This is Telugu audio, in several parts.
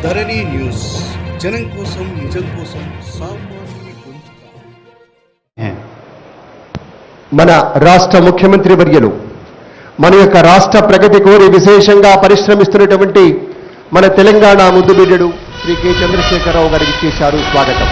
ధరణి న్యూస్ జనం కోసం నిజం కోసం సామాన్య గొంతుక. మన రాష్ట్ర ముఖ్యమంత్రి వర్యులు మన యొక్క రాష్ట్ర ప్రగతి కోరి విశేషంగా పరిశ్రమిస్తున్నటువంటి మన తెలంగాణ ముద్దుబిడ్డడు శ్రీ కె చంద్రశేఖరరావు గారికి చేశారు స్వాగతం.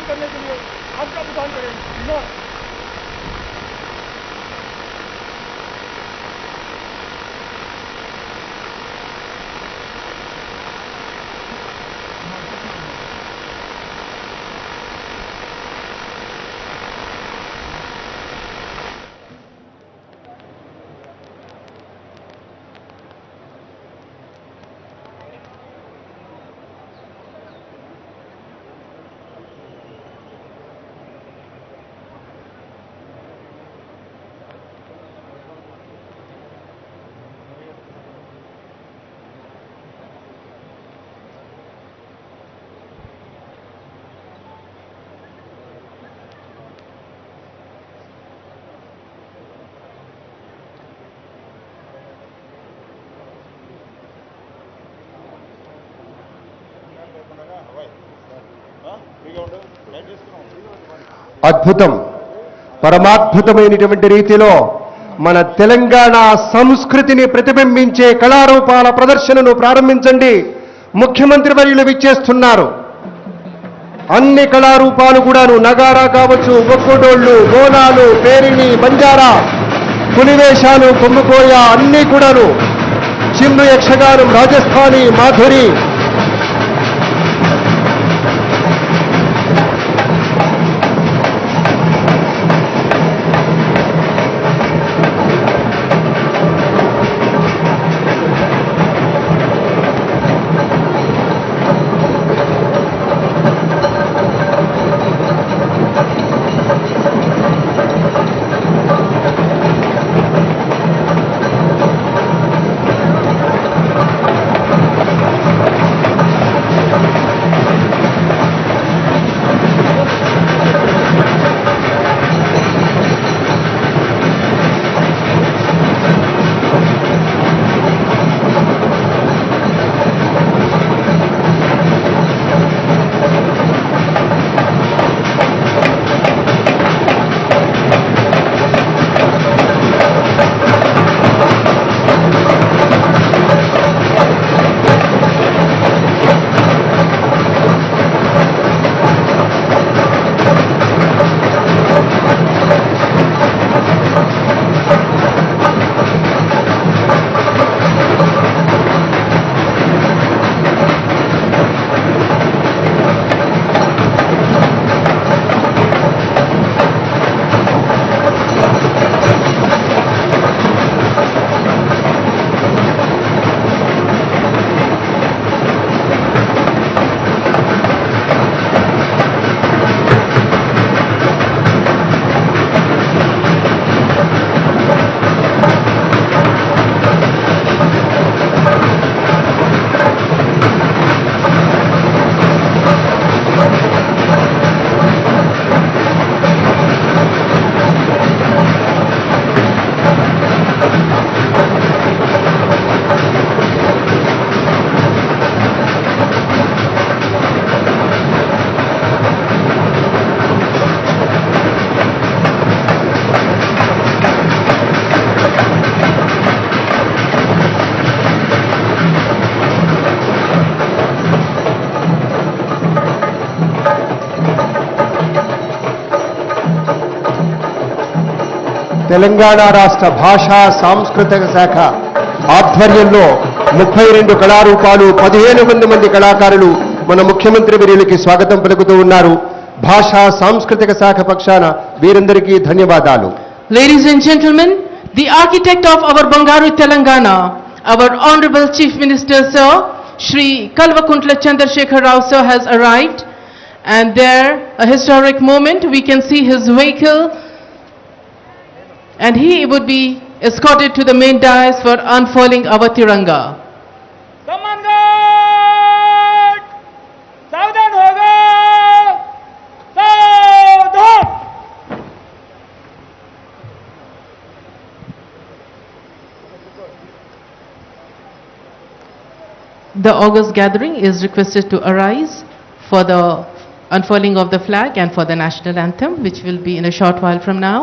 करने के लिए आपका प्रदान करें। అద్భుతం, పరమాద్భుతమైనటువంటి రీతిలో మన తెలంగాణ సంస్కృతిని ప్రతిబింబించే కళారూపాల ప్రదర్శనను ప్రారంభించండి. ముఖ్యమంత్రి వర్యులు విచ్చేస్తున్నారు. అన్ని కళారూపాలు కూడాను, నగారా కావచ్చు, ఒక్కడోళ్ళు, బోనాలు, పేరిణి, బంజారా, పులివేషాలు, కొమ్ముకోయ, అన్నీ కూడాను, చిమ్ము యక్షగానం, రాజస్థానీ, మాధురి, తెలంగాణ రాష్ట్ర భాషా సాంస్కృతిక శాఖ ఆధ్వర్యంలో 32 కళారూపాలు 15 మంది కళాకారులు మన ముఖ్యమంత్రి వర్యులకి స్వాగతం పలుకుతూ ఉన్నారు. భాషా సాంస్కృతిక శాఖ పక్షాన వీరందరికీ ధన్యవాదాలు. Ladies and gentlemen, the architect of our Bangaru Telangana, our Honorable Chief Minister Sir, Shri Kalvakuntla Chandrasekhar Rao Sir has arrived, and there, a historic moment, we can see his vehicle, and he would be escorted to the main dais for unfurling our Tiranga. सम्मानगढ़ सावधान होगा सावधान The august gathering is requested to arise for the unfurling of the flag and for the national anthem, which will be in a short while from now.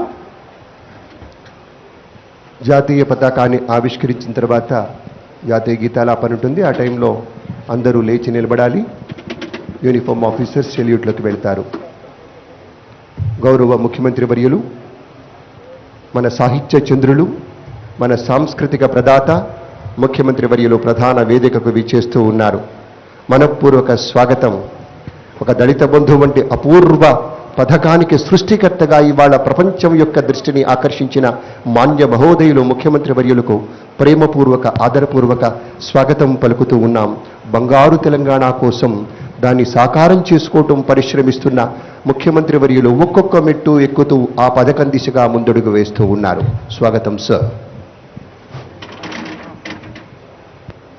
జాతీయ పతాకాన్ని ఆవిష్కరించిన తర్వాత జాతీయ గీతాలాపన ఉంటుంది. ఆ టైంలో అందరూ లేచి నిలబడాలి. యూనిఫామ్ ఆఫీసర్స్ సెల్యూట్లోకి వెళ్తారు. గౌరవ ముఖ్యమంత్రి వర్యులు, మన సాహిత్య చంద్రులు, మన సాంస్కృతిక ప్రదాత ముఖ్యమంత్రి వర్యులు ప్రధాన వేదికకు విచ్చేస్తూ ఉన్నారు. మనఃపూర్వక స్వాగతం. ఒక దళిత బంధు వంటి అపూర్వ పథకానికి సృష్టికర్తగా ఇవాళ ప్రపంచం యొక్క దృష్టిని ఆకర్షించిన మాన్య మహోదయులు ముఖ్యమంత్రి వర్యులకు ప్రేమపూర్వక ఆదరపూర్వక స్వాగతం పలుకుతూ ఉన్నాం. బంగారు తెలంగాణ కోసం దాన్ని సాకారం చేసుకోవటం పరిశ్రమిస్తున్న ముఖ్యమంత్రి వర్యులు ఒక్కొక్క మెట్టు ఎక్కుతూ ఆ పథకం దిశగా ముందడుగు వేస్తూ ఉన్నారు. స్వాగతం సార్.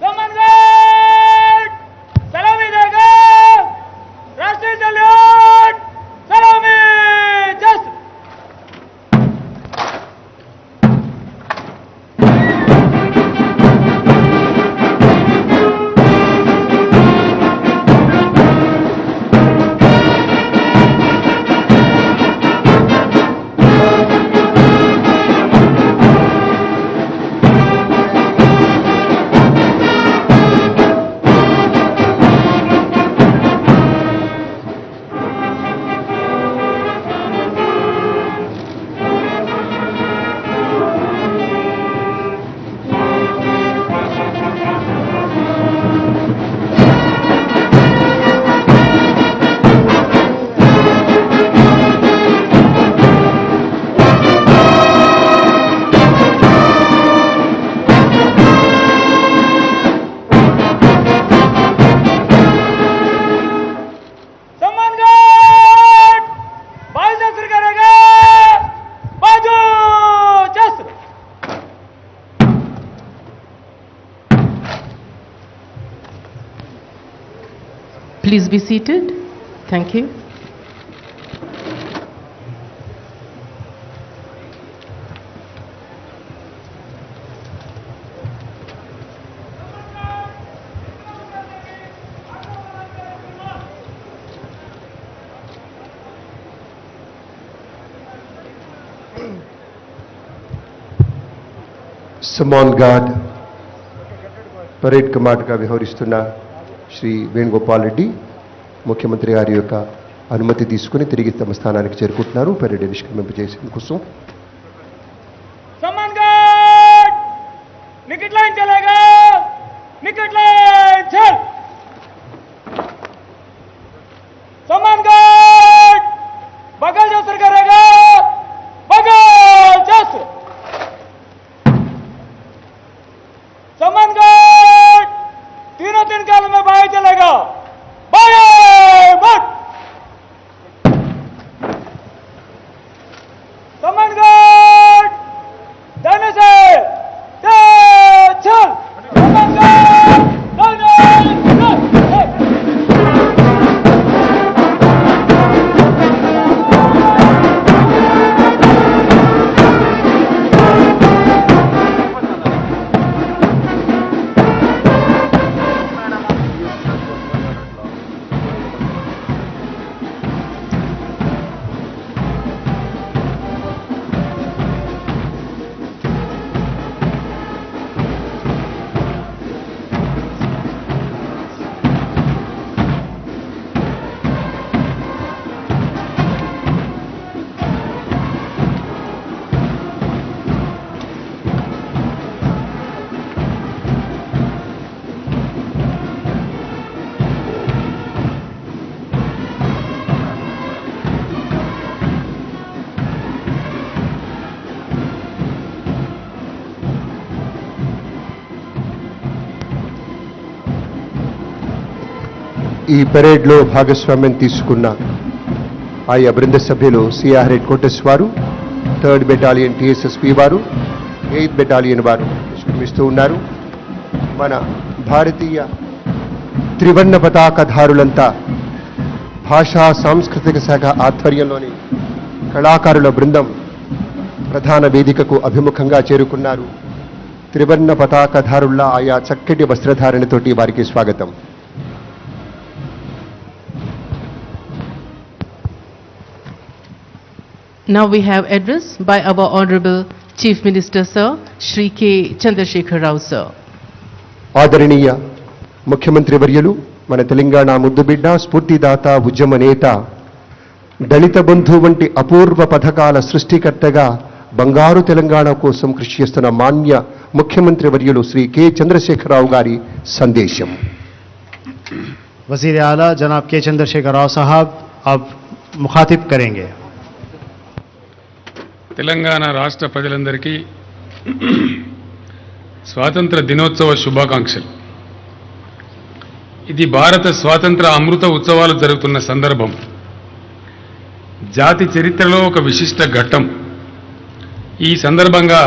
सम्मानगढ़ सलामी देगा राष्ट्रीय सल्यूट सलामी जस्ट सम्मानगढ़ बाजू असर करेगा बाजू just Please be seated. Thank you. సమాన్ గార్డ్ పరేడ్ కమాండర్గా వ్యవహరిస్తున్న శ్రీ వేణుగోపాల్ రెడ్డి ముఖ్యమంత్రి గారి యొక్క అనుమతి తీసుకుని తిరిగి తమ స్థానానికి చేరుకుంటున్నారు. పరేడ్ నిష్క్రమింపజేసేందుకోసం सम्मानगढ़ निकट लाइन चलेगा निकट लाइन चल सम्मानगढ़ बगल जो असर करेगा बगल जस्ट सम्मानगढ़ तीनों तीन काल में बाएं चलेगा बाएं मत सम्मानगढ़ दाने से चल सम्मानगढ़ दाने चल ఈ పెరేడ్లో భాగస్వామ్యం తీసుకున్న ఆయా బృంద సభ్యులు సిఆర్ హెడ్ క్వార్టర్స్ వారు, 3rd బెటాలియన్ టీఎస్ఎస్పీ వారు, 8th బెటాలియన్ వారు నిష్క్రమిస్తూ ఉన్నారు. మన భారతీయ త్రివర్ణ పతాకధారులంతా భాషా సాంస్కృతిక శాఖ ఆధ్వర్యంలోని కళాకారుల బృందం ప్రధాన వేదికకు అభిముఖంగా చేరుకున్నారు. త్రివర్ణ పతాకధారుల్లా ఆయా చక్కటి వస్త్రధారణతోటి వారికి స్వాగతం. Now we have address by our Honorable Chief Minister Sir, Shri K. Chandrasekhar Rao Sir. ఆదరణీయ ముఖ్యమంత్రి వర్యులు, మన తెలంగాణ ముద్దుబిడ్డ, స్ఫూర్తిదాత, ఉద్యమ నేత, దళిత బంధు వంటి అపూర్వ పథకాల సృష్టికర్తగా బంగారు తెలంగాణ కోసం కృషి చేస్తున్న మాన్య ముఖ్యమంత్రి వర్యులు శ్రీ కె చంద్రశేఖరరావు గారి సందేశం. वज़ीर आला जनाब के चंद्रशेखर राव साहब अब मुखातिब करेंगे. తెలంగాణ రాష్ట్ర ప్రజలందరికీ స్వాతంత్ర దినోత్సవ శుభాకాంక్షలు. ఇది భారత స్వాతంత్ర అమృత ఉత్సవాలు జరుగుతున్న సందర్భం. జాతి చరిత్రలో ఒక విశిష్ట ఘట్టం. ఈ సందర్భంగా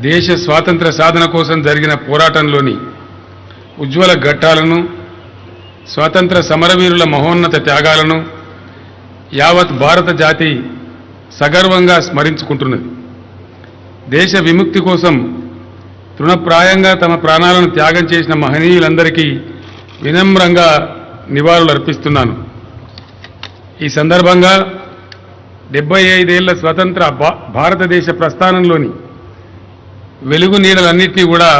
దేశ స్వాతంత్ర సాధన కోసం జరిగిన పోరాటంలోని ఉజ్వల ఘట్టాలను, స్వాతంత్ర సమరవీరుల మహోన్నత త్యాగాలను యావత్ భారత జాతి సగర్వంగా స్మరించుకుంటున్నది. దేశ విముక్తి కోసం తృణప్రాయంగా తమ ప్రాణాలను త్యాగం చేసిన మహనీయులందరికీ వినమ్రంగా నివాళులు అర్పిస్తున్నాను. ఈ సందర్భంగా 75 ఏళ్ల స్వతంత్ర భారతదేశ ప్రస్థానంలోని వెలుగు నీడలన్నింటినీ కూడా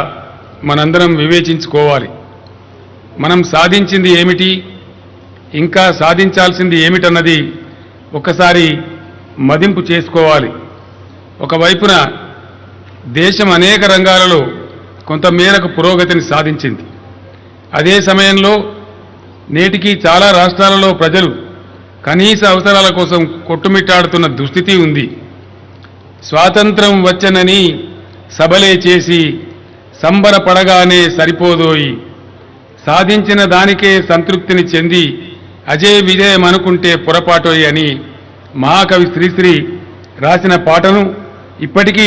మనందరం వివేచించుకోవాలి. మనం సాధించింది ఏమిటి, ఇంకా సాధించాల్సింది ఏమిటన్నది ఒకసారి మదింపు చేసుకోవాలి. ఒకవైపున దేశం అనేక రంగాలలో కొంతమేరకు పురోగతిని సాధించింది. అదే సమయంలో నేటికి చాలా రాష్ట్రాలలో ప్రజలు కనీస అవసరాల కోసం కొట్టుమిట్టాడుతున్న దుస్థితి ఉంది. స్వాతంత్రం వచ్చనని సబలే చేసి సంబరపడగానే సరిపోదోయి, సాధించిన దానికే సంతృప్తిని చెంది అజే విజయం అనుకుంటే పొరపాటోయి అని మహాకవి శ్రీశ్రీ రాసిన పాటను ఇప్పటికీ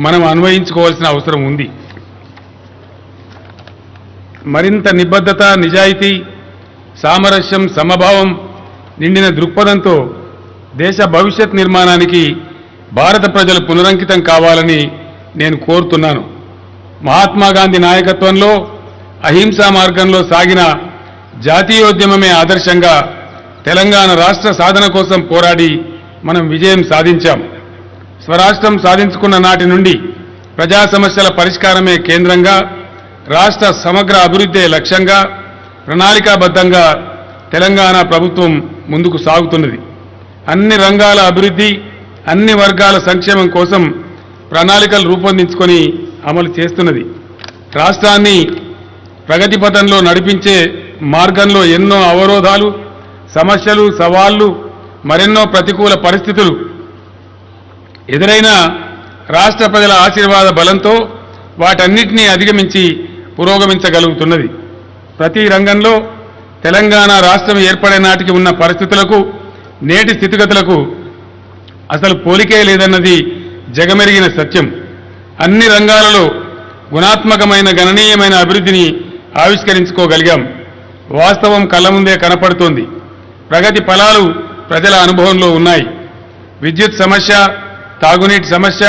మనం అన్వయించుకోవాల్సిన అవసరం ఉంది. మరింత నిబద్ధత, నిజాయితీ, సామరస్యం, సమభావం నిండిన దృక్పథంతో దేశ భవిష్యత్ నిర్మాణానికి భారత ప్రజలు పునరంకితం కావాలని నేను కోరుతున్నాను. మహాత్మా గాంధీ నాయకత్వంలో అహింసా మార్గంలో సాగిన జాతీయోద్యమమే ఆదర్శంగా తెలంగాణ రాష్ట్ర సాధన కోసం పోరాడి మనం విజయం సాధించాం. స్వరాష్ట్రం సాధించుకున్న నాటి నుండి ప్రజా సమస్యల పరిష్కారమే కేంద్రంగా, రాష్ట్ర సమగ్ర అభివృద్ధే లక్ష్యంగా ప్రణాళికాబద్ధంగా తెలంగాణ ప్రభుత్వం ముందుకు సాగుతున్నది. అన్ని రంగాల అభివృద్ధి, అన్ని వర్గాల సంక్షేమం కోసం ప్రణాళికలు రూపొందించుకొని అమలు చేస్తున్నది. రాష్ట్రాన్ని ప్రగతి పథంలో నడిపించే మార్గంలో ఎన్నో అవరోధాలు, సమస్యలు, సవాళ్లు, మరెన్నో ప్రతికూల పరిస్థితులు ఎదురైనా రాష్ట్ర ప్రజల ఆశీర్వాద బలంతో వాటన్నిటినీ అధిగమించి పురోగమించగలుగుతున్నది. ప్రతి రంగంలో తెలంగాణ రాష్ట్రం ఏర్పడే నాటికి ఉన్న పరిస్థితులకు, నేటి స్థితిగతులకు అసలు పోలికే లేదన్నది జగమెరిగిన సత్యం. అన్ని రంగాలలో గుణాత్మకమైన, గణనీయమైన అభివృద్ధిని ఆవిష్కరించుకోగలిగాం. వాస్తవం కళ్ళ ముందే కనపడుతోంది. ప్రగతి ఫలాలు ప్రజల అనుభవంలో ఉన్నాయి. విద్యుత్ సమస్య, తాగునీటి సమస్య,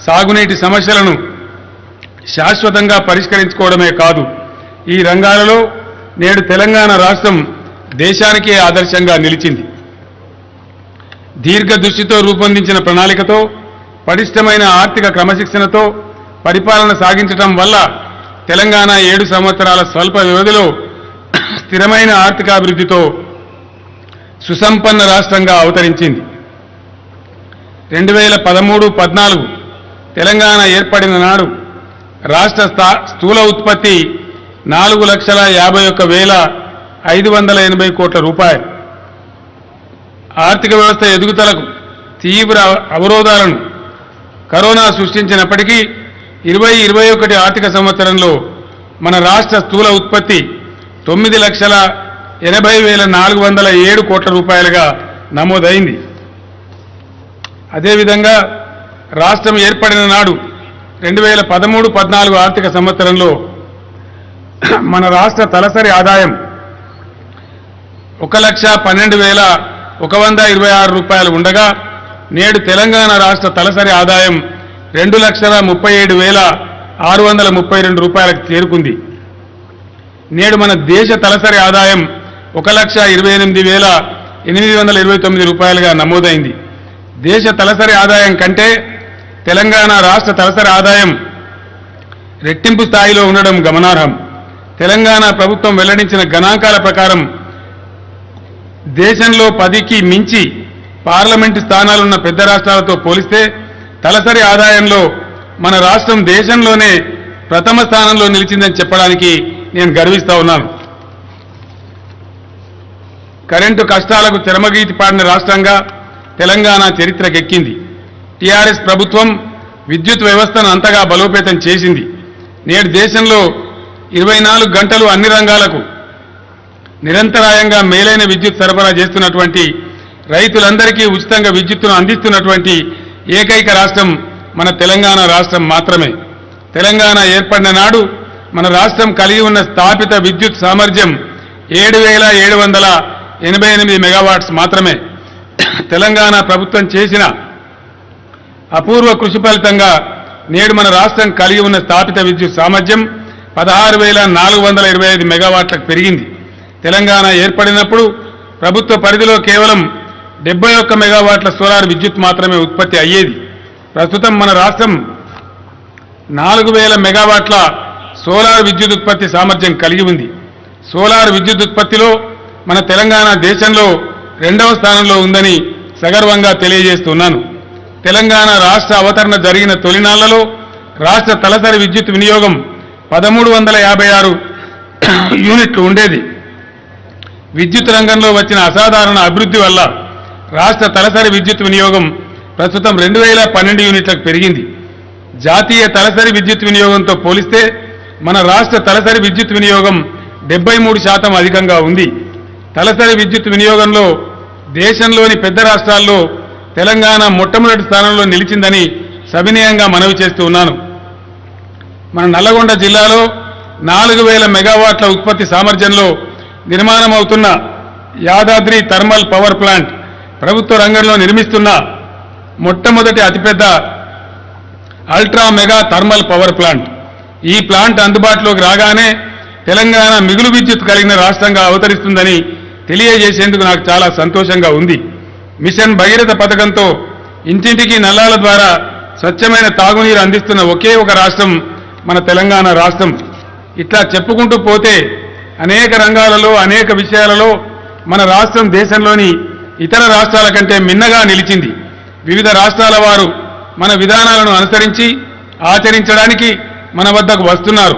సాగునీటి సమస్యలను శాశ్వతంగా పరిష్కరించుకోవడమే కాదు, ఈ రంగాలలో నేడు తెలంగాణ రాష్ట్రం దేశానికే ఆదర్శంగా నిలిచింది. దీర్ఘదృష్టితో రూపొందించిన ప్రణాళికతో, పటిష్టమైన ఆర్థిక క్రమశిక్షణతో పరిపాలన సాగించడం వల్ల తెలంగాణ 7 సంవత్సరాల స్వల్ప వ్యవధిలో స్థిరమైన ఆర్థికాభివృద్ధితో సుసంపన్న రాష్ట్రంగా అవతరించింది. 2013-14 తెలంగాణ ఏర్పడిన నాడు రాష్ట్ర స్థూల ఉత్పత్తి 4,51,580 కోట్ల రూపాయలు. ఆర్థిక వ్యవస్థ ఎదుగుదలకు తీవ్ర అవరోధాలను కరోనా సృష్టించినప్పటికీ 2021 ఆర్థిక సంవత్సరంలో మన రాష్ట్ర స్థూల ఉత్పత్తి 9,80,407 కోట్ల రూపాయలుగా నమోదైంది. అదేవిధంగా రాష్ట్రం ఏర్పడిన నాడు 2013-14 ఆర్థిక సంవత్సరంలో మన రాష్ట్ర తలసరి ఆదాయం 1,12,126 రూపాయలు ఉండగా నేడు తెలంగాణ రాష్ట్ర తలసరి ఆదాయం 2,37,632 రూపాయలకు చేరుకుంది. నేడు మన దేశ తలసరి ఆదాయం 1,28,829 రూపాయలుగా నమోదైంది. దేశ తలసరి ఆదాయం కంటే తెలంగాణ రాష్ట్ర తలసరి ఆదాయం రెట్టింపు స్థాయిలో ఉండడం గమనార్హం. తెలంగాణ ప్రభుత్వం వెల్లడించిన గణాంకాల ప్రకారం దేశంలో 10కి మించి పార్లమెంటు స్థానాలున్న పెద్ద రాష్ట్రాలతో పోలిస్తే తలసరి ఆదాయంలో మన రాష్ట్రం దేశంలోనే ప్రథమ స్థానంలో నిలిచిందని చెప్పడానికి నేను గర్విస్తా ఉన్నాను. కరెంటు కష్టాలకు చరమగీతి పాడిన రాష్ట్రంగా తెలంగాణ చరిత్రకెక్కింది. టీఆర్ఎస్ ప్రభుత్వం విద్యుత్ వ్యవస్థను అంతగా బలోపేతం చేసింది. నేడు దేశంలో 24 గంటలు అన్ని రంగాలకు నిరంతరాయంగా మేలైన విద్యుత్ సరఫరా చేస్తున్నటువంటి, రైతులందరికీ ఉచితంగా విద్యుత్తును అందిస్తున్నటువంటి ఏకైక రాష్ట్రం మన తెలంగాణ రాష్ట్రం మాత్రమే. తెలంగాణ ఏర్పడిన నాడు మన రాష్ట్రం కలిగి ఉన్న స్థాపిత విద్యుత్ సామర్థ్యం 7,788 మెగావాట్స్ మాత్రమే. తెలంగాణ ప్రభుత్వం చేసిన అపూర్వ కృషి ఫలితంగా నేడు మన రాష్ట్రం కలిగి ఉన్న స్థాపిత విద్యుత్ సామర్థ్యం 16,425 మెగావాట్లకు పెరిగింది. తెలంగాణ ఏర్పడినప్పుడు ప్రభుత్వ పరిధిలో కేవలం 71 మెగావాట్ల సోలార్ విద్యుత్ మాత్రమే ఉత్పత్తి అయ్యేది. ప్రస్తుతం మన రాష్ట్రం 4,000 మెగావాట్ల సోలార్ విద్యుత్ ఉత్పత్తి సామర్థ్యం కలిగి ఉంది. సోలార్ విద్యుత్ ఉత్పత్తిలో మన తెలంగాణ దేశంలో 2వ స్థానంలో ఉందని సగర్వంగా తెలియజేస్తున్నాను. తెలంగాణ రాష్ట్ర అవతరణ జరిగిన తొలినాళ్లలో రాష్ట్ర తలసరి విద్యుత్ వినియోగం 1,356 యూనిట్లు ఉండేది. విద్యుత్ రంగంలో వచ్చిన అసాధారణ అభివృద్ధి వల్ల రాష్ట్ర తలసరి విద్యుత్ వినియోగం ప్రస్తుతం 2,012 యూనిట్లకు పెరిగింది. జాతీయ తలసరి విద్యుత్ వినియోగంతో పోలిస్తే మన రాష్ట్ర తలసరి విద్యుత్ వినియోగం 73% అధికంగా ఉంది. తలసరి విద్యుత్ వినియోగంలో దేశంలోని పెద్ద రాష్ట్రాల్లో తెలంగాణ మొట్టమొదటి స్థానంలో నిలిచిందని సవినయంగా మనవి చేస్తూ ఉన్నాను. మన నల్లగొండ జిల్లాలో 4,000 మెగావాట్ల ఉత్పత్తి సామర్థ్యంలో నిర్మాణమవుతున్న యాదాద్రి థర్మల్ పవర్ ప్లాంట్ ప్రభుత్వ రంగంలో నిర్మిస్తున్న మొట్టమొదటి అతిపెద్ద ultra mega thermal power plant. ఈ ప్లాంట్ అందుబాటులోకి రాగానే తెలంగాణ మిగులు విద్యుత్ కలిగిన రాష్ట్రంగా అవతరిస్తుందని తెలియజేసేందుకు నాకు చాలా సంతోషంగా ఉంది. మిషన్ భగీరథ పథకంతో ఇంటింటికి నల్లాల ద్వారా స్వచ్ఛమైన తాగునీరు అందిస్తున్న ఒకే ఒక రాష్ట్రం మన తెలంగాణ రాష్ట్రం. ఇట్లా చెప్పుకుంటూ పోతే అనేక రంగాలలో అనేక విషయాలలో మన రాష్ట్రం దేశంలోని ఇతర రాష్ట్రాల కంటే మిన్నగా నిలిచింది. వివిధ రాష్ట్రాల వారు మన విధానాలను అనుసరించి ఆచరించడానికి మన వద్దకు వస్తున్నారు.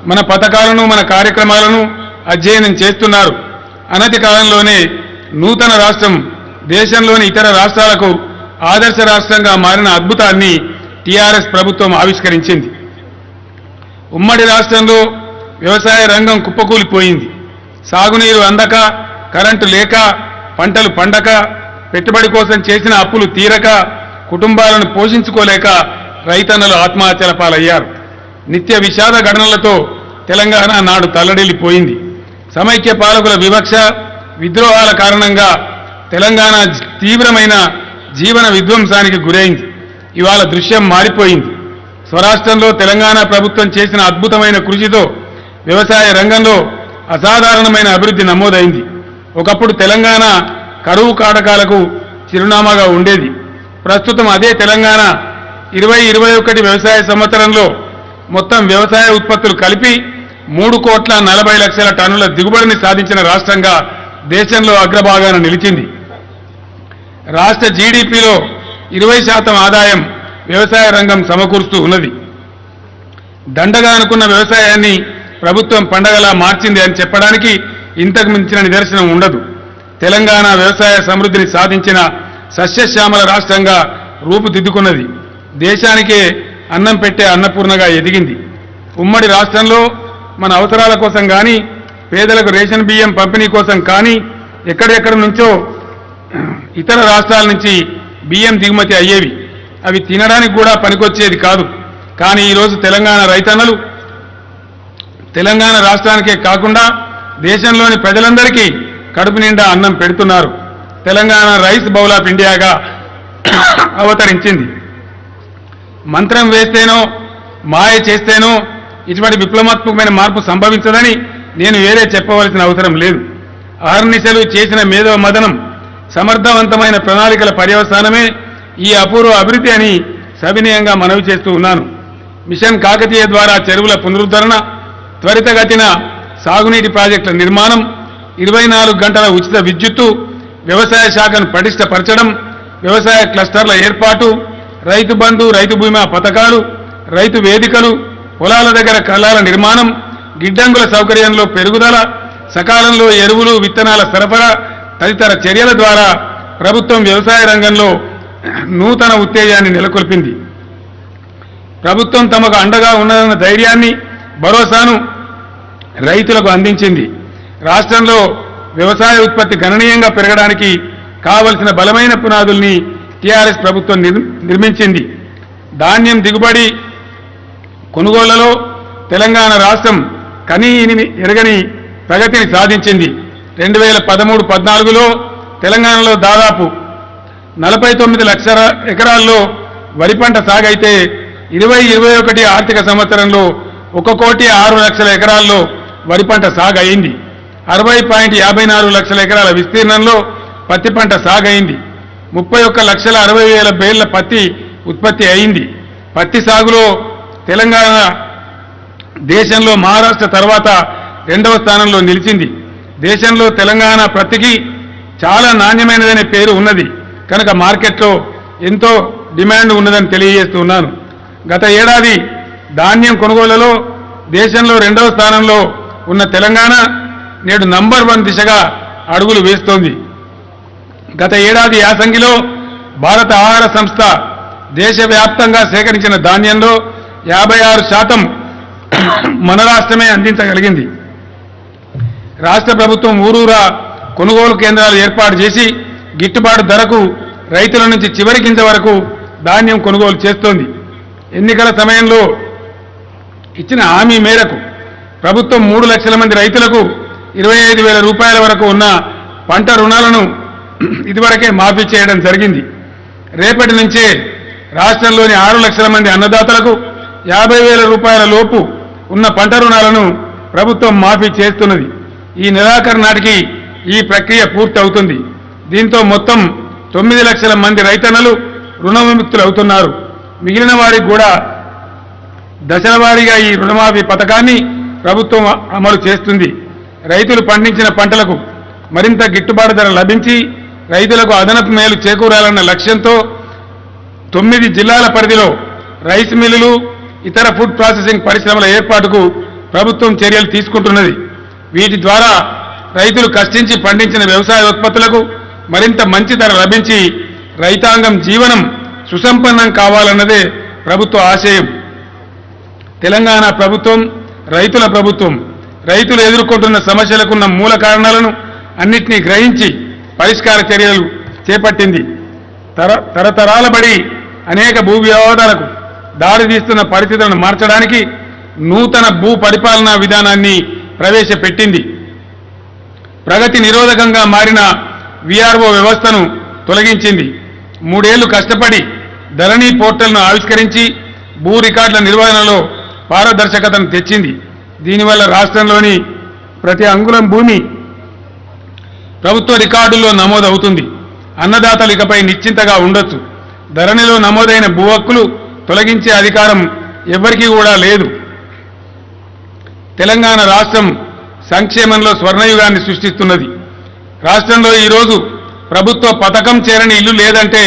మన పథకాలను మన కార్యక్రమాలను అధ్యయనం చేస్తున్నారు. అనతి కాలంలోనే నూతన రాష్ట్రం దేశంలోని ఇతర రాష్ట్రాలకు ఆదర్శ రాష్ట్రంగా మారిన అద్భుతాన్ని టీఆర్ఎస్ ప్రభుత్వం ఆవిష్కరించింది. ఉమ్మడి రాష్ట్రంలో వ్యవసాయ రంగం కుప్పకూలిపోయింది. సాగునీరు అందక, కరెంటు లేక, పంటలు పండక, పెట్టుబడి కోసం చేసిన అప్పులు తీరక, కుటుంబాలను పోషించుకోలేక రైతన్నలు ఆత్మహత్యల పాలయ్యారు. నిత్య విషాద ఘటనలతో తెలంగాణ నాడు తల్లడిల్లిపోయింది. సమైక్య పాలకుల వివక్ష, విద్రోహాల కారణంగా తెలంగాణ తీవ్రమైన జీవన విధ్వంసానికి గురైంది. ఇవాళ దృశ్యం మారిపోయింది. స్వరాష్ట్రంలో తెలంగాణ ప్రభుత్వం చేసిన అద్భుతమైన కృషితో వ్యవసాయ రంగంలో అసాధారణమైన అభివృద్ధి నమోదైంది. ఒకప్పుడు తెలంగాణ కరువు కాటకాలకు చిరునామాగా ఉండేది. ప్రస్తుతం అదే తెలంగాణ 2021 వ్యవసాయ సంవత్సరంలో మొత్తం వ్యవసాయ ఉత్పత్తులు కలిపి 3,40,00,000 టన్నుల దిగుబడిని సాధించిన రాష్ట్రంగా దేశంలో అగ్రభాగాన నిలిచింది. రాష్ట్ర జీడీపీలో 20% ఆదాయం వ్యవసాయ రంగం సమకూరుస్తూ ఉన్నది. దండగా అనుకున్న వ్యవసాయాన్ని ప్రభుత్వం పండగలా మార్చింది అని చెప్పడానికి ఇంతకు మించిన నిదర్శనం ఉండదు. తెలంగాణ వ్యవసాయ సమృద్ధిని సాధించిన సస్యశ్యామల రాష్ట్రంగా రూపుదిద్దుకున్నది. దేశానికే అన్నం పెట్టే అన్నపూర్ణగా ఎదిగింది. ఉమ్మడి రాష్ట్రంలో మన అవసరాల కోసం కానీ పేదలకు రేషన్ బియ్యం పంపిణీ కోసం కానీ ఎక్కడెక్కడ నుంచో ఇతర రాష్ట్రాల నుంచి బియ్యం దిగుమతి అయ్యేవి. అవి తినడానికి కూడా పనికొచ్చేది కాదు. కానీ ఈరోజు తెలంగాణ రైతన్నలు తెలంగాణ రాష్ట్రానికే కాకుండా దేశంలోని ప్రజలందరికీ కడుపు నిండా అన్నం పెడుతున్నారు. తెలంగాణ రైస్ బౌల్ ఆఫ్ ఇండియాగా అవతరించింది. మంత్రం వేస్తేనో మాయ చేస్తేనో ఇటువంటి విప్లవాత్మకమైన మార్పు సంభవించదని నేను వేరే చెప్పవలసిన అవసరం లేదు. అహర్నిశలు చేసిన మేధో మదనం, సమర్థవంతమైన ప్రణాళికల పర్యవసానమే ఈ అపూర్వ అభివృద్ధి అని సవినయంగా మనవి చేస్తూ ఉన్నాను. మిషన్ కాకతీయ ద్వారా చెరువుల పునరుద్ధరణ, త్వరితగతిన సాగునీటి ప్రాజెక్టుల నిర్మాణం, 24 గంటల ఉచిత విద్యుత్తు, వ్యవసాయ శాఖను పటిష్టపరచడం, వ్యవసాయ క్లస్టర్ల ఏర్పాటు, రైతు బంధు, రైతు బీమా పథకాలు, రైతు వేదికలు, పొలాల దగ్గర కళ్ళాల నిర్మాణం, గిడ్డంగుల సౌకర్యంలో పెరుగుదల, సకాలంలో ఎరువులు, విత్తనాల సరఫరా తదితర చర్యల ద్వారా ప్రభుత్వం వ్యవసాయ రంగంలో నూతన ఉత్తేజాన్ని నెలకొల్పింది. ప్రభుత్వం తమకు అండగా ఉన్నదన్న ధైర్యాన్ని, భరోసాను రైతులకు అందించింది. రాష్ట్రంలో వ్యవసాయ ఉత్పత్తి గణనీయంగా పెరగడానికి కావలసిన బలమైన పునాదుల్ని టీఆర్ఎస్ ప్రభుత్వం నిర్మించింది. ధాన్యం దిగుబడి కొనుగోళ్లలో తెలంగాణ రాష్ట్రం కనీ ఎరగని ప్రగతిని సాధించింది. 2013-14లో తెలంగాణలో దాదాపు 49 లక్షల ఎకరాల్లో వరి పంట సాగైతే 20-21 ఆర్థిక సంవత్సరంలో 1,06,00,000 ఎకరాల్లో వరి పంట సాగు అయింది. 60.54 లక్షల ఎకరాల విస్తీర్ణంలో పత్తి పంట సాగైంది. 31,60,000 బేళ్ల పత్తి ఉత్పత్తి అయింది. పత్తి సాగులో తెలంగాణ దేశంలో మహారాష్ట్ర తర్వాత 2వ స్థానంలో నిలిచింది. దేశంలో తెలంగాణ పత్తికి చాలా నాణ్యమైనదనే పేరు ఉన్నది కనుక మార్కెట్లో ఎంతో డిమాండ్ ఉన్నదని తెలియజేస్తున్నాను. గత ఏడాది ధాన్యం కొనుగోళ్లలో దేశంలో 2వ స్థానంలో ఉన్న తెలంగాణ నేడు నంబర్ 1 దిశగా అడుగులు వేస్తోంది. గత ఏడాది యాసంగిలో భారత ఆహార సంస్థ దేశవ్యాప్తంగా సేకరించిన ధాన్యంలో 56% మన రాష్ట్రమే అందించగలిగింది. రాష్ట్ర ప్రభుత్వం ఊరూరా కొనుగోలు కేంద్రాలు ఏర్పాటు చేసి గిట్టుబాటు ధరకు రైతుల నుంచి చివరి గింజ వరకు ధాన్యం కొనుగోలు చేస్తోంది. ఎన్నికల సమయంలో ఇచ్చిన హామీ మేరకు ప్రభుత్వం 3 లక్షల మంది రైతులకు 25,000 రూపాయల వరకు ఉన్న పంట రుణాలను ఇదివరకే మాఫీ చేయడం జరిగింది. రేపటి నుంచే రాష్ట్రంలోని 6 లక్షల మంది అన్నదాతలకు 50,000 రూపాయల లోపు ఉన్న పంట రుణాలను ప్రభుత్వం మాఫీ చేస్తున్నది. ఈ నెలాఖరు నాటికి ఈ ప్రక్రియ పూర్తి అవుతుంది. దీంతో మొత్తం 9 లక్షల మంది రైతన్నలు రుణ విముక్తులవుతున్నారు. మిగిలిన వారికి కూడా దశల వారీగా ఈ రుణమాఫీ పథకాన్ని ప్రభుత్వం అమలు చేస్తుంది. రైతులు పండించిన పంటలకు మరింత గిట్టుబాటు ధర లభించి రైతులకు అదనపు మేలు చేకూరాలన్న లక్ష్యంతో 9 జిల్లాల పరిధిలో రైస్ మిల్లులు, ఇతర ఫుడ్ ప్రాసెసింగ్ పరిశ్రమల ఏర్పాటుకు ప్రభుత్వం చర్యలు తీసుకుంటున్నది. వీటి ద్వారా రైతులు కష్టించి పండించిన వ్యవసాయ ఉత్పత్తులకు మరింత మంచి ధర లభించి రైతాంగం జీవనం సుసంపన్నం కావాలన్నదే ప్రభుత్వ ఆశయం. తెలంగాణ ప్రభుత్వం రైతుల ప్రభుత్వం. రైతులు ఎదుర్కొంటున్న సమస్యలకున్న మూల కారణాలను అన్నింటినీ గ్రహించి పరిష్కార చర్యలు చేపట్టింది. తరతరాల బడి అనేక భూ వివాదాలకు దారితీస్తున్న పరిస్థితులను మార్చడానికి నూతన భూ పరిపాలనా విధానాన్ని ప్రవేశపెట్టింది. ప్రగతి నిరోధకంగా మారిన విఆర్ఓ వ్యవస్థను తొలగించింది. 3 ఏళ్లు కష్టపడి ధరణి పోర్టల్ను ఆవిష్కరించి భూ రికార్డుల నిర్వహణలో పారదర్శకతను తెచ్చింది. దీనివల్ల రాష్ట్రంలోని ప్రతి అంగుళం భూమి ప్రభుత్వ రికార్డుల్లో నమోదవుతుంది. అన్నదాతలు ఇకపై నిశ్చింతగా ఉండొచ్చు. ధరణిలో నమోదైన భూ హక్కులు తొలగించే అధికారం ఎవ్వరికీ కూడా లేదు. తెలంగాణ రాష్ట్రం సంక్షేమంలో స్వర్ణయుగాన్ని సృష్టిస్తున్నది. రాష్ట్రంలో ఈరోజు ప్రభుత్వ పథకం చేరని ఇల్లు లేదంటే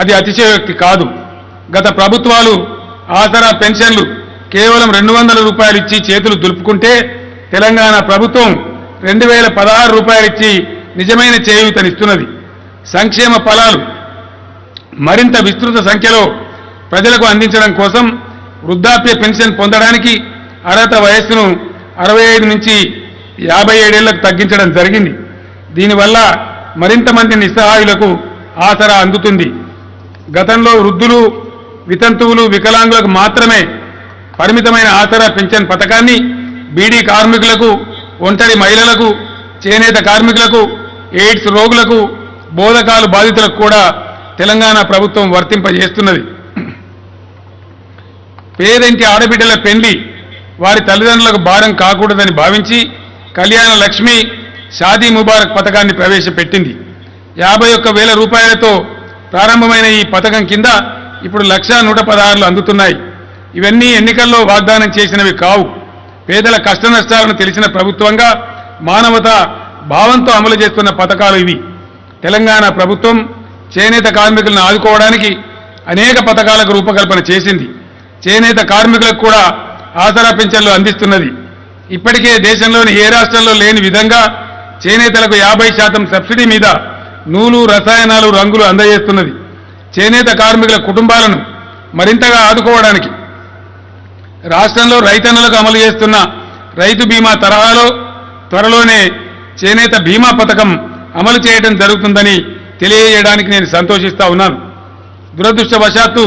అది అతిశయోక్తి కాదు. గత ప్రభుత్వాలు ఆసరా పెన్షన్లు కేవలం 200 రూపాయలు ఇచ్చి చేతులు దులుపుకుంటే తెలంగాణ ప్రభుత్వం 2,016 రూపాయలు ఇచ్చి నిజమైన చేయూతనిస్తున్నది. సంక్షేమ ఫలాలు మరింత విస్తృత సంఖ్యలో ప్రజలకు అందించడం కోసం వృద్ధాప్య పెన్షన్ పొందడానికి అర్హత వయస్సును 65 నుంచి 57 ఏళ్లకు తగ్గించడం జరిగింది. దీనివల్ల మరింత మంది నిస్సహాయులకు ఆసరా అందుతుంది. గతంలో వృద్ధులు, వితంతువులు, వికలాంగులకు మాత్రమే పరిమితమైన ఆసరా పింఛన్ పథకాన్ని బీడీ కార్మికులకు, ఒంటరి మహిళలకు, చేనేత కార్మికులకు, ఎయిడ్స్ రోగులకు, బోధకాలు బాధితులకు కూడా తెలంగాణ ప్రభుత్వం వర్తింపజేస్తున్నది. పేదింటి ఆడబిడ్డల పెళ్లి వారి తల్లిదండ్రులకు భారం కాకూడదని భావించి కళ్యాణ లక్ష్మి, షాదీ ముబారక్ పథకాన్ని ప్రవేశపెట్టింది. 51,000 రూపాయలతో ప్రారంభమైన ఈ పథకం కింద ఇప్పుడు 1,116 అందుతున్నాయి. ఇవన్నీ ఎన్నికల్లో వాగ్దానం చేసినవి కావు. పేదల కష్ట నష్టాలను తెలిసిన ప్రభుత్వంగా మానవతా భావంతో అమలు చేస్తున్న పథకాలు ఇవి. తెలంగాణ ప్రభుత్వం చేనేత కార్మికులను ఆదుకోవడానికి అనేక పథకాలకు రూపకల్పన చేసింది. చేనేత కార్మికులకు కూడా ఆసరా పింఛన్లు అందిస్తున్నది. ఇప్పటికే దేశంలోని ఏ రాష్ట్రంలో లేని విధంగా చేనేతలకు 50% సబ్సిడీ మీద నూలు, రసాయనాలు, రంగులు అందజేస్తున్నది. చేనేత కార్మికుల కుటుంబాలను మరింతగా ఆదుకోవడానికి రాష్ట్రంలో రైతన్నులకు అమలు చేస్తున్న రైతు బీమా తరహాలో త్వరలోనే చేనేత బీమా పథకం అమలు చేయడం జరుగుతుందని తెలియజేయడానికి నేను సంతోషిస్తా ఉన్నాను. దురదృష్టవశాత్తు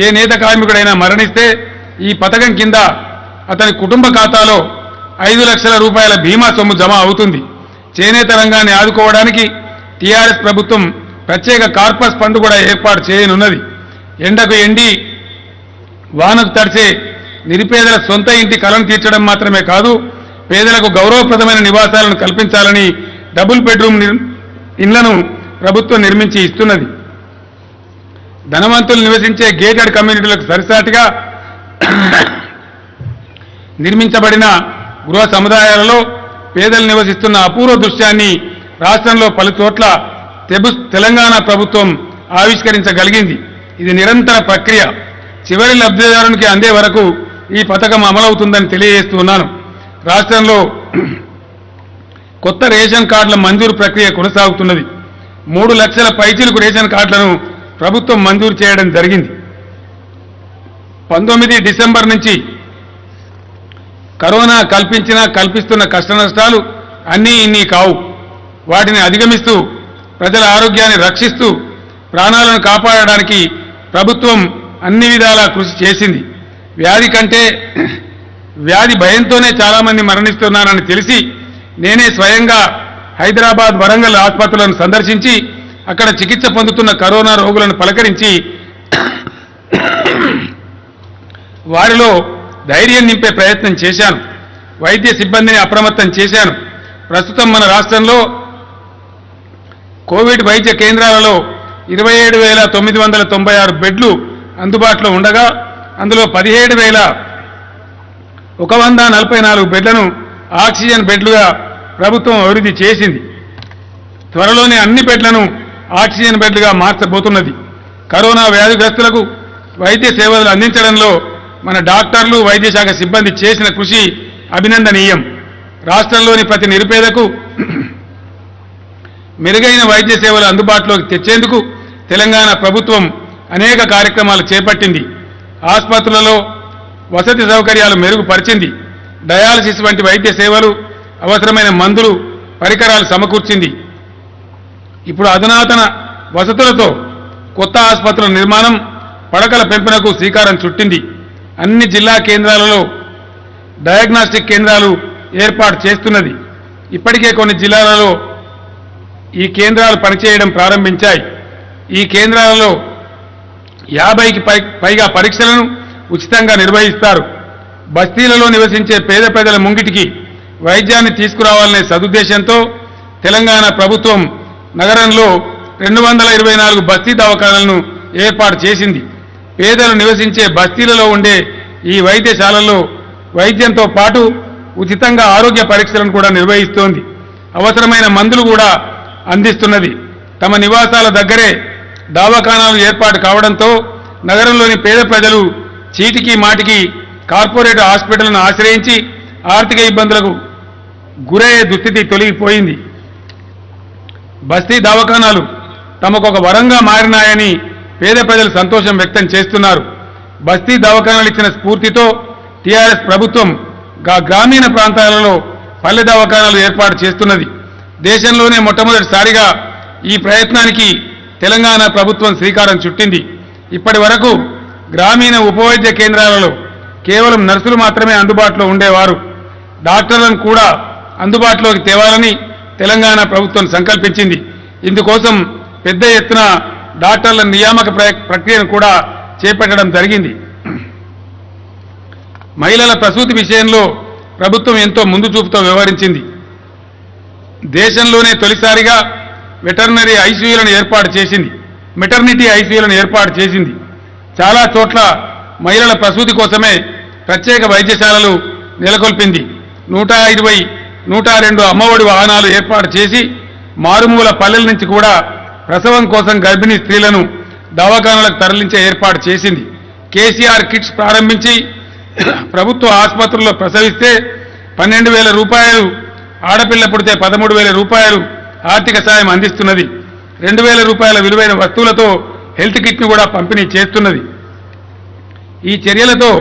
ఏ నేత కార్మికుడైనా మరణిస్తే ఈ పథకం కింద అతని కుటుంబ ఖాతాలో 5 లక్షల రూపాయల బీమా సొమ్ము జమ అవుతుంది. చేనేత రంగాన్ని ఆదుకోవడానికి టీఆర్ఎస్ ప్రభుత్వం ప్రత్యేక కార్పస్ ఫండ్ కూడా ఏర్పాటు చేయనున్నది. ఎండకు ఎండి వానకు తడిసే నిరుపేదల సొంత ఇంటి కలను తీర్చడం మాత్రమే కాదు, పేదలకు గౌరవప్రదమైన నివాసాలను కల్పించాలని డబుల్ బెడ్రూమ్ ఇళ్లను ప్రభుత్వం నిర్మించి ఇస్తున్నది. ధనవంతులు నివసించే గేటెడ్ కమ్యూనిటీలకు సరిసాటిగా నిర్మించబడిన గృహ సముదాయాలలో పేదలు నివసిస్తున్న అపూర్వ దృశ్యాన్ని రాష్ట్రంలో పలు చోట్ల తెలంగాణ ప్రభుత్వం ఆవిష్కరించగలిగింది. ఇది నిరంతర ప్రక్రియ. చివరి లబ్ధిదారునికి అందే వరకు ఈ పథకం అమలవుతుందని తెలియజేస్తున్నాను. రాష్ట్రంలో కొత్త రేషన్ కార్డుల మంజూరు ప్రక్రియ కొనసాగుతున్నది. 3 లక్షల పైచిలకు రేషన్ కార్డులను ప్రభుత్వం మంజూరు చేయడం జరిగింది. 19 డిసెంబర్ నుంచి కరోనా కల్పిస్తున్న కష్టనష్టాలు అన్నీ ఇన్ని కావు. వాటిని అధిగమిస్తూ ప్రజల ఆరోగ్యాన్ని రక్షిస్తూ ప్రాణాలను కాపాడడానికి ప్రభుత్వం అన్ని విధాలా కృషి చేసింది. వ్యాధి కంటే వ్యాధి భయంతోనే చాలామంది మరణిస్తున్నారని తెలిసి నేనే స్వయంగా హైదరాబాద్, వరంగల్ ఆసుపత్రులను సందర్శించి అక్కడ చికిత్స పొందుతున్న కరోనా రోగులను పలకరించి వారిలో ధైర్యం నింపే ప్రయత్నం చేశాను. వైద్య సిబ్బందిని అప్రమత్తం చేశాను. ప్రస్తుతం మన రాష్ట్రంలో కోవిడ్ వైద్య కేంద్రాలలో 27,996 బెడ్లు అందుబాటులో ఉండగా అందులో 17,144 బెడ్లను ఆక్సిజన్ బెడ్లుగా ప్రభుత్వం అభివృద్ధి చేసింది. త్వరలోనే అన్ని బెడ్లను ఆక్సిజన్ బెడ్లుగా మార్చబోతున్నది. కరోనా వ్యాధిగ్రస్తులకు వైద్య సేవలు అందించడంలో మన డాక్టర్లు, వైద్య శాఖ సిబ్బంది చేసిన కృషి అభినందనీయం. రాష్ట్రంలోని ప్రతి నిరుపేదకు మెరుగైన వైద్య సేవలు అందుబాటులోకి తెచ్చేందుకు తెలంగాణ ప్రభుత్వం అనేక కార్యక్రమాలు చేపట్టింది. ఆసుపత్రులలో వసతి సౌకర్యాలు మెరుగుపరిచింది. డయాలసిస్ వంటి వైద్య సేవలు, అవసరమైన మందులు, పరికరాలు సమకూర్చింది. ఇప్పుడు అధునాతన వసతులతో కొత్త ఆసుపత్రుల నిర్మాణం, పడకల పెంపునకు శ్రీకారం చుట్టింది. అన్ని జిల్లా కేంద్రాలలో డయాగ్నాస్టిక్ కేంద్రాలు ఏర్పాటు చేస్తున్నది. ఇప్పటికే కొన్ని జిల్లాలలో ఈ కేంద్రాలు పనిచేయడం ప్రారంభించాయి. ఈ కేంద్రాలలో 50కి పైగా పరీక్షలను ఉచితంగా నిర్వహిస్తారు. బస్తీలలో నివసించే పేద ప్రజల ముంగిటికి వైద్యాన్ని తీసుకురావాలనే సదుద్దేశంతో తెలంగాణ ప్రభుత్వం నగరంలో 224 బస్తీ దవాఖానాలను ఏర్పాటు చేసింది. పేదలు నివసించే బస్తీలలో ఉండే ఈ వైద్యశాలల్లో వైద్యంతో పాటు ఉచితంగా ఆరోగ్య పరీక్షలను కూడా నిర్వహిస్తోంది. అవసరమైన మందులు కూడా అందిస్తున్నది. తమ నివాసాల దగ్గరే దవాఖానాలు ఏర్పాటు కావడంతో నగరంలోని పేద ప్రజలు చీటికి మాటికి కార్పొరేట్ హాస్పిటల్ను ఆశ్రయించి ఆర్థిక ఇబ్బందులకు గురయ్యే దుస్థితి తొలగిపోయింది. బస్తీ దవాఖానాలు తమకొక వరంగా మారినాయని పేద ప్రజలు సంతోషం వ్యక్తం చేస్తున్నారు. బస్తీ దవాఖానాలు ఇచ్చిన స్ఫూర్తితో టీఆర్ఎస్ ప్రభుత్వం గ్రామీణ ప్రాంతాలలో పల్లె దవాఖానాలు ఏర్పాటు చేస్తున్నది. దేశంలోనే మొట్టమొదటిసారిగా ఈ ప్రయత్నానికి తెలంగాణ ప్రభుత్వం శ్రీకారం చుట్టింది. ఇప్పటి వరకు గ్రామీణ ఉపవైద్య కేంద్రాలలో కేవలం నర్సులు మాత్రమే అందుబాటులో ఉండేవారు. డాక్టర్లను కూడా అందుబాటులోకి తేవాలని తెలంగాణ ప్రభుత్వం సంకల్పించింది. ఇందుకోసం పెద్ద ఎత్తున డాక్టర్ల నియామక ప్రక్రియను కూడా చేపట్టడం జరిగింది. మహిళల ప్రసూతి విషయంలో ప్రభుత్వం ఎంతో ముందు చూపుతో వ్యవహరించింది. దేశంలోనే తొలిసారిగా మెటర్నిటీ ఐసీయూలను ఏర్పాటు చేసింది. చాలా చోట్ల మహిళల ప్రసూతి కోసమే ప్రత్యేక వైద్యశాలలు నెలకొల్పింది. 120, 102 అమ్మఒడి వాహనాలు ఏర్పాటు చేసి మారుమూల పల్లెల నుంచి కూడా ప్రసవం కోసం గర్భిణీ స్త్రీలను దవాఖానాలకు తరలించే ఏర్పాటు చేసింది. కేసీఆర్ కిట్స్ ప్రారంభించి ప్రభుత్వ ఆసుపత్రుల్లో ప్రసవిస్తే 12,000 రూపాయలు, ఆడపిల్ల పుడితే 13,000 రూపాయలు ఆర్థిక సాయం అందిస్తున్నది. 2,000 రూపాయల విలువైన వస్తువులతో హెల్త్ కిట్ను కూడా పంపిణీ చేస్తున్నది. ఈ చర్యలతో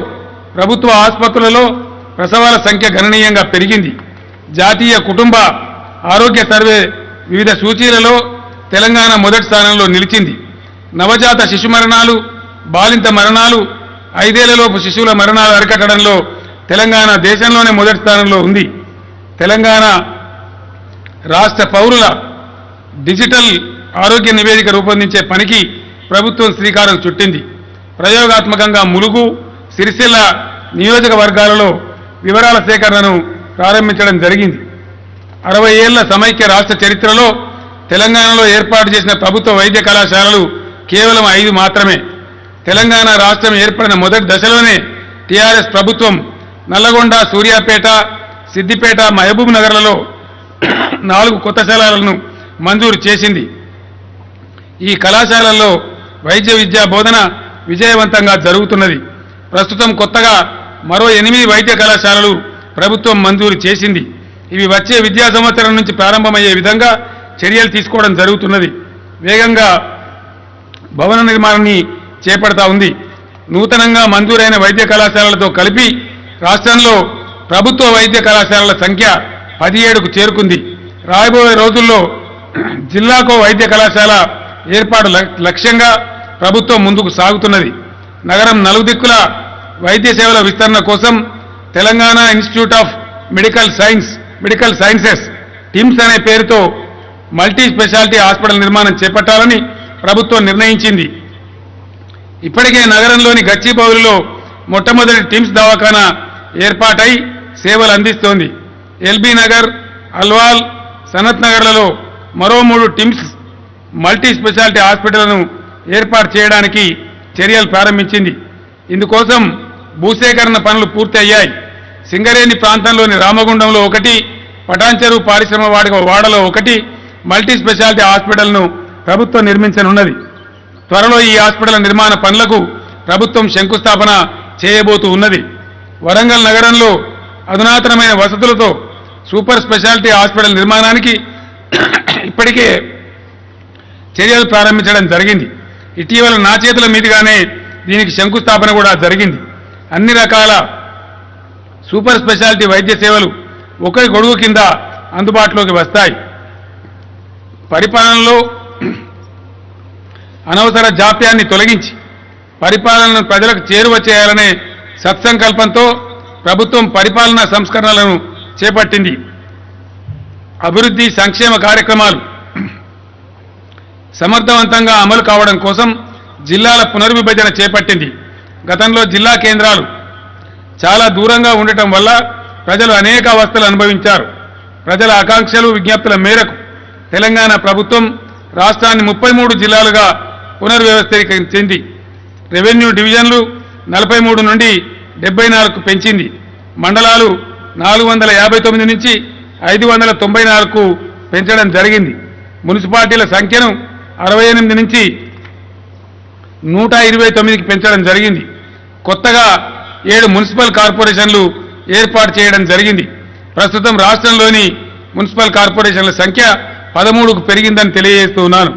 ప్రభుత్వ ఆసుపత్రులలో ప్రసవాల సంఖ్య గణనీయంగా పెరిగింది. జాతీయ కుటుంబ ఆరోగ్య సర్వే వివిధ సూచీలలో తెలంగాణ మొదటి స్థానంలో నిలిచింది. నవజాత శిశు మరణాలు, బాలింత మరణాలు, 5 ఏళ్లలోపు శిశువుల మరణాలు అరికట్టడంలో తెలంగాణ దేశంలోనే మొదటి స్థానంలో ఉంది. తెలంగాణ రాష్ట్ర పౌరుల డిజిటల్ ఆరోగ్య నివేదిక రూపొందించే పనికి ప్రభుత్వం శ్రీకారం చుట్టింది. ప్రయోగాత్మకంగా ములుగు, సిరిసిల్ల నియోజకవర్గాలలో వివరాల సేకరణను ప్రారంభించడం జరిగింది. 60 ఏళ్ల సమైక్య రాష్ట్ర చరిత్రలో తెలంగాణలో ఏర్పాటు చేసిన ప్రభుత్వ వైద్య కళాశాలలు కేవలం 5 మాత్రమే. తెలంగాణ రాష్ట్రం ఏర్పడిన మొదటి దశలోనే టీఆర్ఎస్ ప్రభుత్వం నల్లగొండ, సూర్యాపేట, సిద్దిపేట, మహబూబ్ నగర్లలో 4 కొత్త శాలలను మంజూరు చేసింది. ఈ కళాశాలల్లో వైద్య విద్యా బోధన విజయవంతంగా జరుగుతున్నది. ప్రస్తుతం కొత్తగా మరో 8 వైద్య కళాశాలలు ప్రభుత్వం మంజూరు చేసింది. ఇవి వచ్చే విద్యా సంవత్సరం నుంచి ప్రారంభమయ్యే విధంగా చర్యలు తీసుకోవడం జరుగుతున్నది. వేగంగా భవన నిర్మాణాన్ని చేపడతా ఉంది. నూతనంగా మంజూరైన వైద్య కళాశాలలతో కలిపి రాష్ట్రంలో ప్రభుత్వ వైద్య కళాశాలల సంఖ్య 17కు చేరుకుంది. రాబోయే రోజుల్లో జిల్లాకో వైద్య కళాశాల ఏర్పాటు లక్ష్యంగా ప్రభుత్వం ముందుకు సాగుతున్నది. నగరం నలుదిక్కుల వైద్య సేవల విస్తరణ కోసం Telangana institute of medical sciences TIMS అనే పేరుతో మల్టీ స్పెషాలిటీ హాస్పిటల్ నిర్మాణం చేపట్టాలని ప్రభుత్వం నిర్ణయించింది. ఇప్పటికే నగరంలోని గచ్చిబౌలిలో మొట్టమొదటి టిమ్స్ దవాఖానా ఏర్పాటై సేవలు అందిస్తోంది. ఎల్బీ నగర్, అల్వాల్, సనత్ నగర్లలో మరో 3 టిమ్స్ మల్టీ స్పెషాలిటీ హాస్పిటళ్లను ఏర్పాటు చేయడానికి చర్యలు ప్రారంభించింది. ఇందుకోసం భూసేకరణ పనులు పూర్తి అయ్యాయి. సింగరేణి ప్రాంతంలోని రామగుండంలో 1, పటాన్చెరు పారిశ్రమ వాడలో 1 మల్టీ స్పెషాలిటీ హాస్పిటల్ను ప్రభుత్వం నిర్మించనున్నది. త్వరలో ఈ హాస్పిటల్ నిర్మాణ పనులకు ప్రభుత్వం శంకుస్థాపన చేయబోతూ ఉన్నది. వరంగల్ నగరంలో అధునాతనమైన వసతులతో సూపర్ స్పెషాలిటీ హాస్పిటల్ నిర్మాణానికి ఇప్పటికే చర్యలు ప్రారంభించడం జరిగింది. ఇటీవల నా చేతుల మీదుగానే దీనికి శంకుస్థాపన కూడా జరిగింది. అన్ని రకాల సూపర్ స్పెషాలిటీ వైద్య సేవలు ఒకరి గొడుగు కింద అందుబాటులోకి వస్తాయి. పరిపాలనలో అనవసర జాప్యాన్ని తొలగించి పరిపాలనను ప్రజలకు చేరువ చేయాలనే సత్సంకల్పంతో ప్రభుత్వం పరిపాలనా సంస్కరణలను చేపట్టింది. అభివృద్ధి సంక్షేమ కార్యక్రమాలు సమర్థవంతంగా అమలు కావడం కోసం జిల్లాల పునర్విభజన చేపట్టింది. గతంలో జిల్లా కేంద్రాలు చాలా దూరంగా ఉండటం వల్ల ప్రజలు అనేక అవస్థలు అనుభవించారు. ప్రజల ఆకాంక్షలు, విజ్ఞప్తుల మేరకు తెలంగాణ ప్రభుత్వం రాష్ట్రాన్ని 33 జిల్లాలుగా పునర్వ్యవస్థీకరించింది. రెవెన్యూ డివిజన్లు 43 నుండి 74కు పెంచింది. మండలాలు 459 నుంచి 594కు పెంచడం జరిగింది. మున్సిపాలిటీల సంఖ్యను 68 నుంచి 129కి పెంచడం జరిగింది. కొత్తగా 7 మున్సిపల్ కార్పొరేషన్లు ఏర్పాటు చేయడం జరిగింది. ప్రస్తుతం రాష్ట్రంలోని మున్సిపల్ కార్పొరేషన్ల సంఖ్య 13కు పెరిగిందని తెలియజేస్తున్నాను.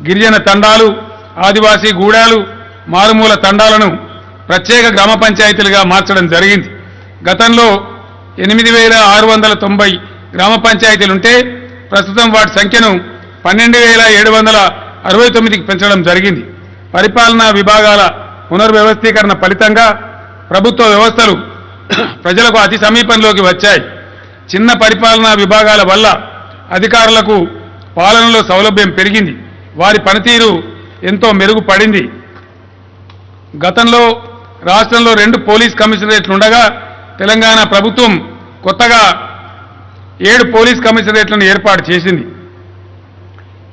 గిరిజన తండాలు, ఆదివాసీ గూడాలు, మారుమూల తండాలను ప్రత్యేక గ్రామ పంచాయతీలుగా మార్చడం జరిగింది. గతంలో 8,690 గ్రామ పంచాయతీలుంటే ప్రస్తుతం వాటి సంఖ్యను 12,769కి పెంచడం జరిగింది. పరిపాలనా విభాగాల పునర్వ్యవస్థీకరణ ఫలితంగా ప్రభుత్వ వ్యవస్థలు ప్రజలకు అతి సమీపంలోకి వచ్చాయి. చిన్న పరిపాలనా విభాగాల వల్ల అధికారులకు పాలనలో సౌలభ్యం పెరిగింది. వారి పనితీరు ఎంతో మెరుగుపడింది. గతంలో రాష్ట్రంలో 2 పోలీస్ కమిషనరేట్లు ఉండగా తెలంగాణ ప్రభుత్వం కొత్తగా 7 పోలీస్ కమిషనరేట్లను ఏర్పాటు చేసింది.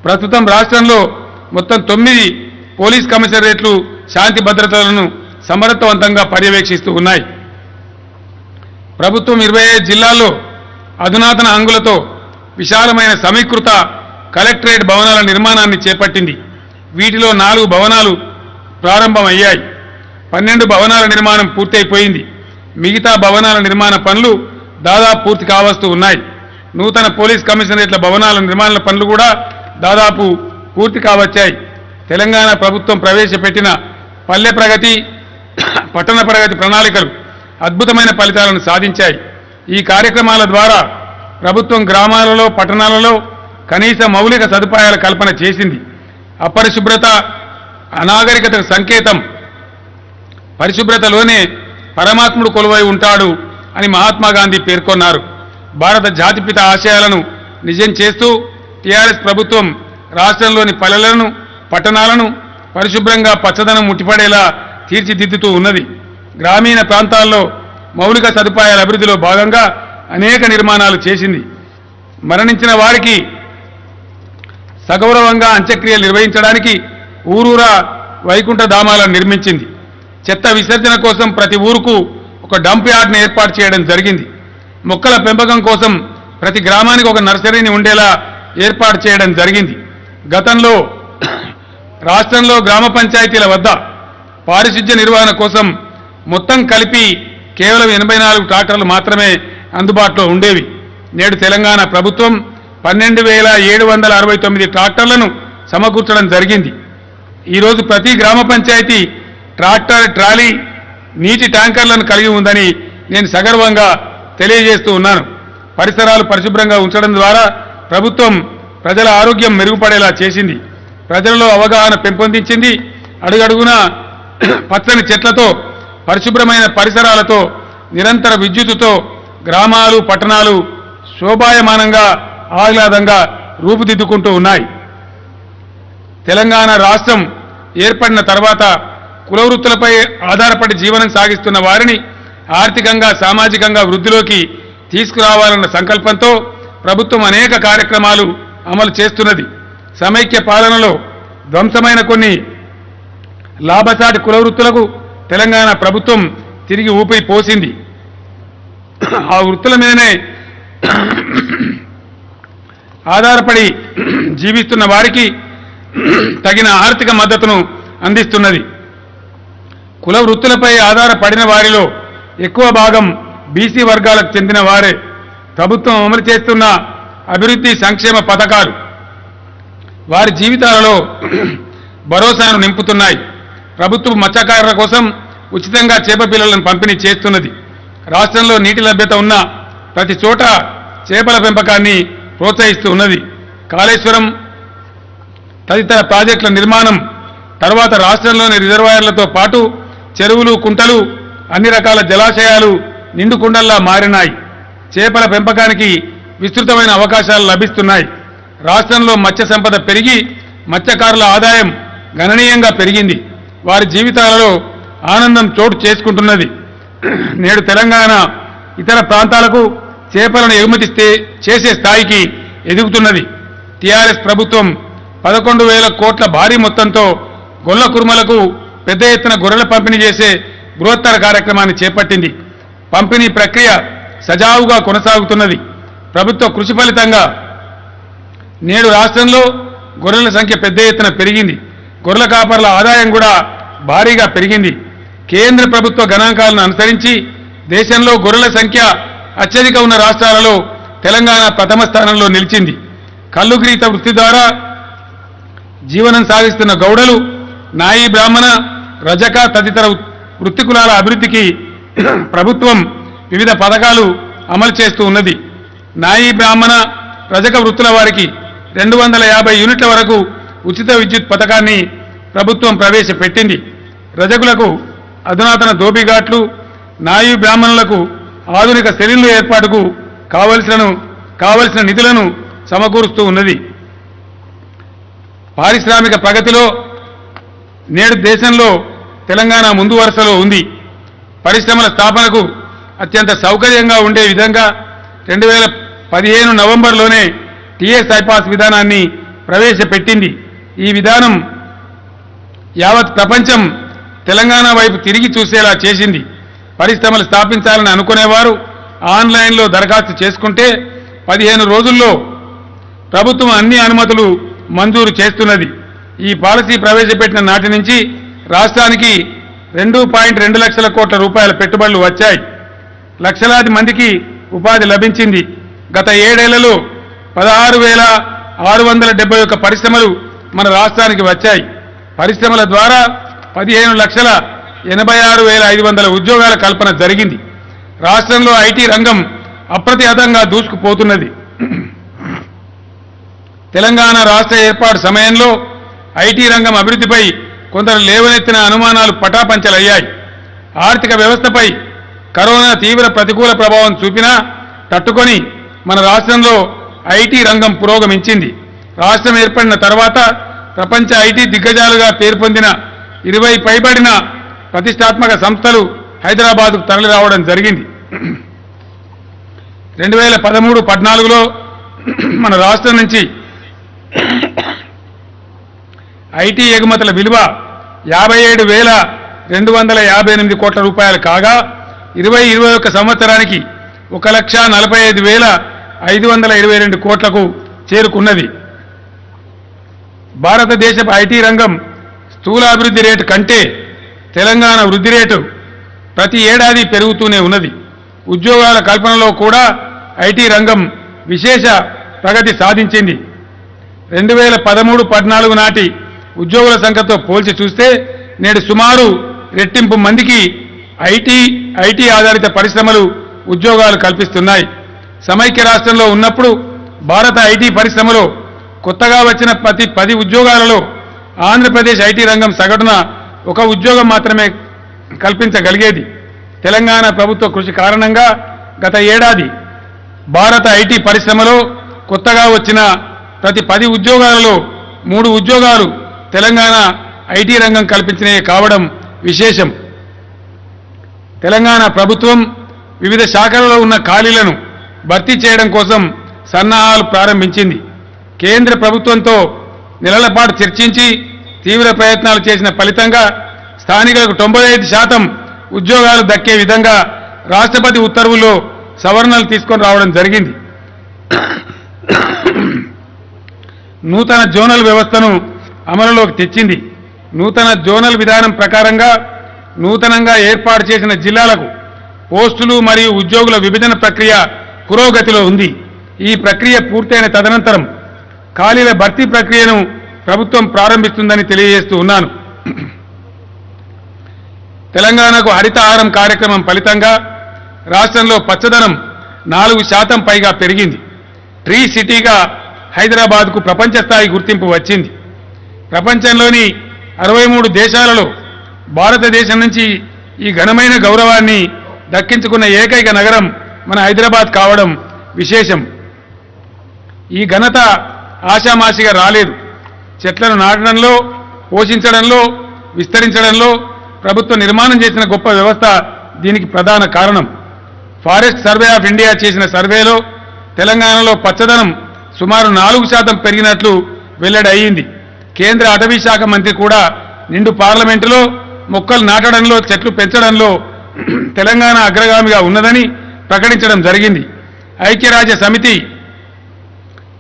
ప్రస్తుతం రాష్ట్రంలో మొత్తం 9 పోలీస్ కమిషనరేట్లు శాంతి భద్రతలను సమర్థవంతంగా పర్యవేక్షిస్తూ ఉన్నాయి. ప్రభుత్వం 25 జిల్లాల్లో అధునాతన హంగులతో విశాలమైన సమీకృత కలెక్టరేట్ భవనాల నిర్మాణాన్ని చేపట్టింది. వీటిలో 4 భవనాలు ప్రారంభమయ్యాయి. 12 భవనాల నిర్మాణం పూర్తయిపోయింది. మిగతా భవనాల నిర్మాణ పనులు దాదాపు పూర్తి కావస్తూ ఉన్నాయి. నూతన పోలీస్ కమిషనరేట్ల భవనాల నిర్మాణ పనులు కూడా దాదాపు పూర్తి కావచ్చాయి. తెలంగాణ ప్రభుత్వం ప్రవేశపెట్టిన పల్లె ప్రగతి, పట్టణ ప్రగతి ప్రణాళికలు అద్భుతమైన ఫలితాలను సాధించాయి. ఈ కార్యక్రమాల ద్వారా ప్రభుత్వం గ్రామాలలో, పట్టణాలలో కనీస మౌలిక సదుపాయాల కల్పన చేసింది. అపరిశుభ్రత అనాగరికతకు సంకేతం. పరిశుభ్రతలోనే పరమాత్ముడు కొలువై ఉంటాడు అని మహాత్మా గాంధీ పేర్కొన్నారు. భారత జాతిపిత ఆశయాలను నిజం చేస్తూ టీఆర్ఎస్ ప్రభుత్వం రాష్ట్రంలోని పల్లెలను, పట్టణాలను పరిశుభ్రంగా పచ్చదనం ముట్టిపడేలా తీర్చిదిద్దుతూ ఉన్నది. గ్రామీణ ప్రాంతాల్లో మౌలిక సదుపాయాల అభివృద్ధిలో భాగంగా అనేక నిర్మాణాలు చేసింది. మరణించిన వారికి సగౌరవంగా అంత్యక్రియలు నిర్వహించడానికి ఊరూరా వైకుంఠ ధామాలను నిర్మించింది. చెత్త విసర్జన కోసం ప్రతి ఊరుకు ఒక డంప్ యార్డ్ను ఏర్పాటు చేయడం జరిగింది. మొక్కల పెంపకం కోసం ప్రతి గ్రామానికి ఒక నర్సరీని ఉండేలా ఏర్పాటు చేయడం జరిగింది. గతంలో రాష్ట్రంలో గ్రామ పంచాయతీల వద్ద పారిశుధ్య నిర్వహణ కోసం మొత్తం కలిపి కేవలం 84 ట్రాక్టర్లు మాత్రమే అందుబాటులో ఉండేవి. నేడు తెలంగాణ ప్రభుత్వం 12,769 ట్రాక్టర్లను సమకూర్చడం జరిగింది. ఈరోజు ప్రతి గ్రామ పంచాయతీ ట్రాక్టర్, ట్రాలీ, నీటి ట్యాంకర్లను కలిగి ఉందని నేను సగర్వంగా తెలియజేస్తూ ఉన్నాను. పరిసరాలు పరిశుభ్రంగా ఉంచడం ద్వారా ప్రభుత్వం ప్రజల ఆరోగ్యం మెరుగుపడేలా చేసింది. ప్రజలలో అవగాహన పెంపొందించింది. అడుగడుగునా పచ్చని చెట్లతో, పరిశుభ్రమైన పరిసరాలతో, నిరంతర విద్యుత్తుతో గ్రామాలు, పట్టణాలు శోభాయమానంగా, ఆహ్లాదంగా రూపుదిద్దుకుంటూ ఉన్నాయి. తెలంగాణ రాష్ట్రం ఏర్పడిన తర్వాత కుల వృత్తులపై ఆధారపడి జీవనం సాగిస్తున్న వారిని ఆర్థికంగా, సామాజికంగా వృద్ధిలోకి తీసుకురావాలన్న సంకల్పంతో ప్రభుత్వం అనేక కార్యక్రమాలు అమలు చేస్తున్నది. సమైక్య పాలనలో ధ్వంసమైన కొన్ని లాభసాటి కుల వృత్తులకు తెలంగాణ ప్రభుత్వం తిరిగి ఊపిరి పోసింది. ఆ వృత్తుల మీదనే ఆధారపడి జీవిస్తున్న వారికి తగిన ఆర్థిక మద్దతును అందిస్తున్నది. కుల వృత్తులపై ఆధారపడిన వారిలో ఎక్కువ భాగం బీసీ వర్గాలకు చెందిన వారే. ప్రభుత్వం అమలు చేస్తున్న అభివృద్ధి సంక్షేమ పథకాలు వారి జీవితాలలో భరోసాను నింపుతున్నాయి. ప్రభుత్వం మత్స్యకారుల కోసం ఉచితంగా చేప పిల్లలను పంపిణీ చేస్తున్నది. రాష్ట్రంలో నీటి లభ్యత ఉన్న ప్రతి చోట చేపల పెంపకాన్ని ప్రోత్సహిస్తూ ఉన్నది. కాళేశ్వరం తదితర ప్రాజెక్టుల నిర్మాణం తర్వాత రాష్ట్రంలోని రిజర్వాయర్లతో పాటు చెరువులు, కుంటలు, అన్ని రకాల జలాశయాలు నిండు కుండల్లా మారినాయి. చేపల పెంపకానికి విస్తృతమైన అవకాశాలు లభిస్తున్నాయి. రాష్ట్రంలో మత్స్య సంపద పెరిగి మత్స్యకారుల ఆదాయం గణనీయంగా పెరిగింది. వారి జీవితాలలో ఆనందం చోటు చేసుకుంటున్నది. నేడు తెలంగాణ ఇతర ప్రాంతాలకు చేపలను ఎగుమతి చేసే స్థాయికి ఎదుగుతున్నది. టీఆర్ఎస్ ప్రభుత్వం 11,000 కోట్ల భారీ మొత్తంతో గొల్ల కుర్మలకు పెద్ద ఎత్తున గొర్రెల పంపిణీ చేసే బృహత్తర కార్యక్రమాన్ని చేపట్టింది. పంపిణీ ప్రక్రియ సజావుగా కొనసాగుతున్నది. ప్రభుత్వ కృషి ఫలితంగా నేడు రాష్ట్రంలో గొర్రెల సంఖ్య పెద్ద ఎత్తున పెరిగింది. గొర్రెల కాపర్ల ఆదాయం కూడా భారీగా పెరిగింది. కేంద్ర ప్రభుత్వ గణాంకాలను అనుసరించి దేశంలో గొర్రెల సంఖ్య అత్యధిక ఉన్న రాష్ట్రాలలో తెలంగాణ ప్రథమ స్థానంలో నిలిచింది. కల్లుగీత వృత్తి ద్వారా జీవనం సాగిస్తున్న గౌడలు, నాయి బ్రాహ్మణ, రజక తదితర వృత్తి కులాల అభివృద్ధికి ప్రభుత్వం వివిధ పథకాలు అమలు చేస్తూ ఉన్నది. నాయీ బ్రాహ్మణ రజక వృత్తుల వారికి 250 యూనిట్ల వరకు ఉచిత విద్యుత్ పథకాన్ని ప్రభుత్వం ప్రవేశపెట్టింది. రజకులకు అధునాతన దోబిఘాట్లు, నాయీ బ్రాహ్మణులకు ఆధునిక సెలూన్ల ఏర్పాటుకు కావలసిన నిధులను సమకూరుస్తూ ఉన్నది. పారిశ్రామిక ప్రగతిలో నేడు దేశంలో తెలంగాణ ముందు వరుసలో ఉంది. పరిశ్రమల స్థాపనకు అత్యంత సౌకర్యంగా ఉండే విధంగా 2015 నవంబర్లోనే టీఎస్ ఐపాస్ విధానాన్ని ప్రవేశపెట్టింది. ఈ విధానం యావత్ ప్రపంచం తెలంగాణ వైపు తిరిగి చూసేలా చేసింది. పరిశ్రమలు స్థాపించాలని అనుకునేవారు ఆన్లైన్లో దరఖాస్తు చేసుకుంటే 15 రోజుల్లో ప్రభుత్వం అన్ని అనుమతులు మంజూరు చేస్తున్నది. ఈ పాలసీ ప్రవేశపెట్టిన నాటి నుంచి రాష్ట్రానికి 2.2 లక్షల కోట్ల రూపాయల పెట్టుబడులు వచ్చాయి. లక్షలాది మందికి ఉపాధి లభించింది. గత 7 ఏళ్లలో 16,671 పరిశ్రమలు మన రాష్ట్రానికి వచ్చాయి. పరిశ్రమల ద్వారా 15,86,500 ఉద్యోగాల కల్పన జరిగింది. రాష్ట్రంలో ఐటీ రంగం అప్రతిహతంగా దూసుకుపోతున్నది. తెలంగాణ రాష్ట్ర ఏర్పాటు సమయంలో ఐటీ రంగం అభివృద్ధిపై కొందరు లేవనెత్తిన అనుమానాలు పటాపంచలయ్యాయి. ఆర్థిక వ్యవస్థపై కరోనా తీవ్ర ప్రతికూల ప్రభావం చూపినా తట్టుకొని మన రాష్ట్రంలో ఐటీ రంగం పురోగమించింది. రాష్ట్రం ఏర్పడిన తర్వాత ప్రపంచ ఐటీ దిగ్గజాలుగా పేరు పొందిన 20 పైబడిన ప్రతిష్టాత్మక సంస్థలు హైదరాబాద్కు తరలి రావడం జరిగింది. 2013-14లో మన రాష్ట్రం నుంచి ఐటీ ఎగుమతుల విలువ 57,258 కోట్ల రూపాయలు కాగా 2021 సంవత్సరానికి 1,45,522 కోట్లకు చేరుకున్నది. భారతదేశపు ఐటీ రంగం స్థూలాభివృద్ధి రేటు కంటే తెలంగాణ వృద్ధి రేటు ప్రతి ఏడాది పెరుగుతూనే ఉన్నది. ఉద్యోగాల కల్పనలో కూడా ఐటీ రంగం విశేష ప్రగతి సాధించింది. 2013-14 నాటి ఉద్యోగుల సంఖ్యతో పోల్చి చూస్తే నేడు సుమారు రెట్టింపు మందికి ఐటీ ఆధారిత పరిశ్రమలు ఉద్యోగాలు కల్పిస్తున్నాయి. సమైక్య రాష్ట్రంలో ఉన్నప్పుడు భారత ఐటీ పరిశ్రమలో కొత్తగా వచ్చిన ప్రతి 10 ఉద్యోగాలలో ఆంధ్రప్రదేశ్ ఐటీ రంగం సగటున 1 ఉద్యోగం మాత్రమే కల్పించగలిగేది. తెలంగాణ ప్రభుత్వ కృషి కారణంగా గత ఏడాది భారత ఐటీ పరిశ్రమలో కొత్తగా వచ్చిన ప్రతి 10 ఉద్యోగాలలో 3 ఉద్యోగాలు తెలంగాణ ఐటీ రంగం కల్పించినవి కావడం విశేషం. తెలంగాణ ప్రభుత్వం వివిధ శాఖలలో ఉన్న ఖాళీలను భర్తీ చేయడం కోసం సన్నాహాలు ప్రారంభించింది. కేంద్ర ప్రభుత్వంతో నెలల పాటు చర్చించి తీవ్ర ప్రయత్నాలు చేసిన ఫలితంగా స్థానికులకు 95% ఉద్యోగాలు దక్కే విధంగా రాష్ట్రపతి ఉత్తర్వుల్లో సవరణలు తీసుకొని రావడం జరిగింది. నూతన జోనల్ వ్యవస్థను అమలులోకి తెచ్చింది. నూతన జోనల్ విధానం ప్రకారంగా నూతనంగా ఏర్పాటు చేసిన జిల్లాలకు పోస్టులు మరియు ఉద్యోగుల విభజన ప్రక్రియ పురోగతిలో ఉంది. ఈ ప్రక్రియ పూర్తయిన తదనంతరం ఖాళీల భర్తీ ప్రక్రియను ప్రభుత్వం ప్రారంభిస్తుందని తెలియజేస్తూ ఉన్నాను. తెలంగాణకు హరితహారం కార్యక్రమం ఫలితంగా రాష్ట్రంలో పచ్చదనం 4% పైగా పెరిగింది. ట్రీ సిటీగా హైదరాబాద్కు ప్రపంచ స్థాయి గుర్తింపు వచ్చింది. ప్రపంచంలోని 63 దేశాలలో భారతదేశం నుంచి ఈ ఘనమైన గౌరవాన్ని దక్కించుకున్న ఏకైక నగరం మన హైదరాబాద్ కావడం విశేషం. ఈ ఘనత ఆషామాషిగా రాలేదు. చెట్లను నాటడంలో, పోషించడంలో, విస్తరించడంలో ప్రభుత్వం నిర్మాణం చేసిన గొప్ప వ్యవస్థ దీనికి ప్రధాన కారణం. ఫారెస్ట్ సర్వే ఆఫ్ ఇండియా చేసిన సర్వేలో తెలంగాణలో పచ్చదనం సుమారు 4% పెరిగినట్లు వెల్లడి అయ్యింది. కేంద్ర అటవీ శాఖ మంత్రి కూడా నిండు పార్లమెంటులో మొక్కలు నాటడంలో, చెట్లు పెంచడంలో తెలంగాణ అగ్రగామిగా ఉన్నదని ప్రకటించడం జరిగింది. ఐక్యరాజ్య సమితి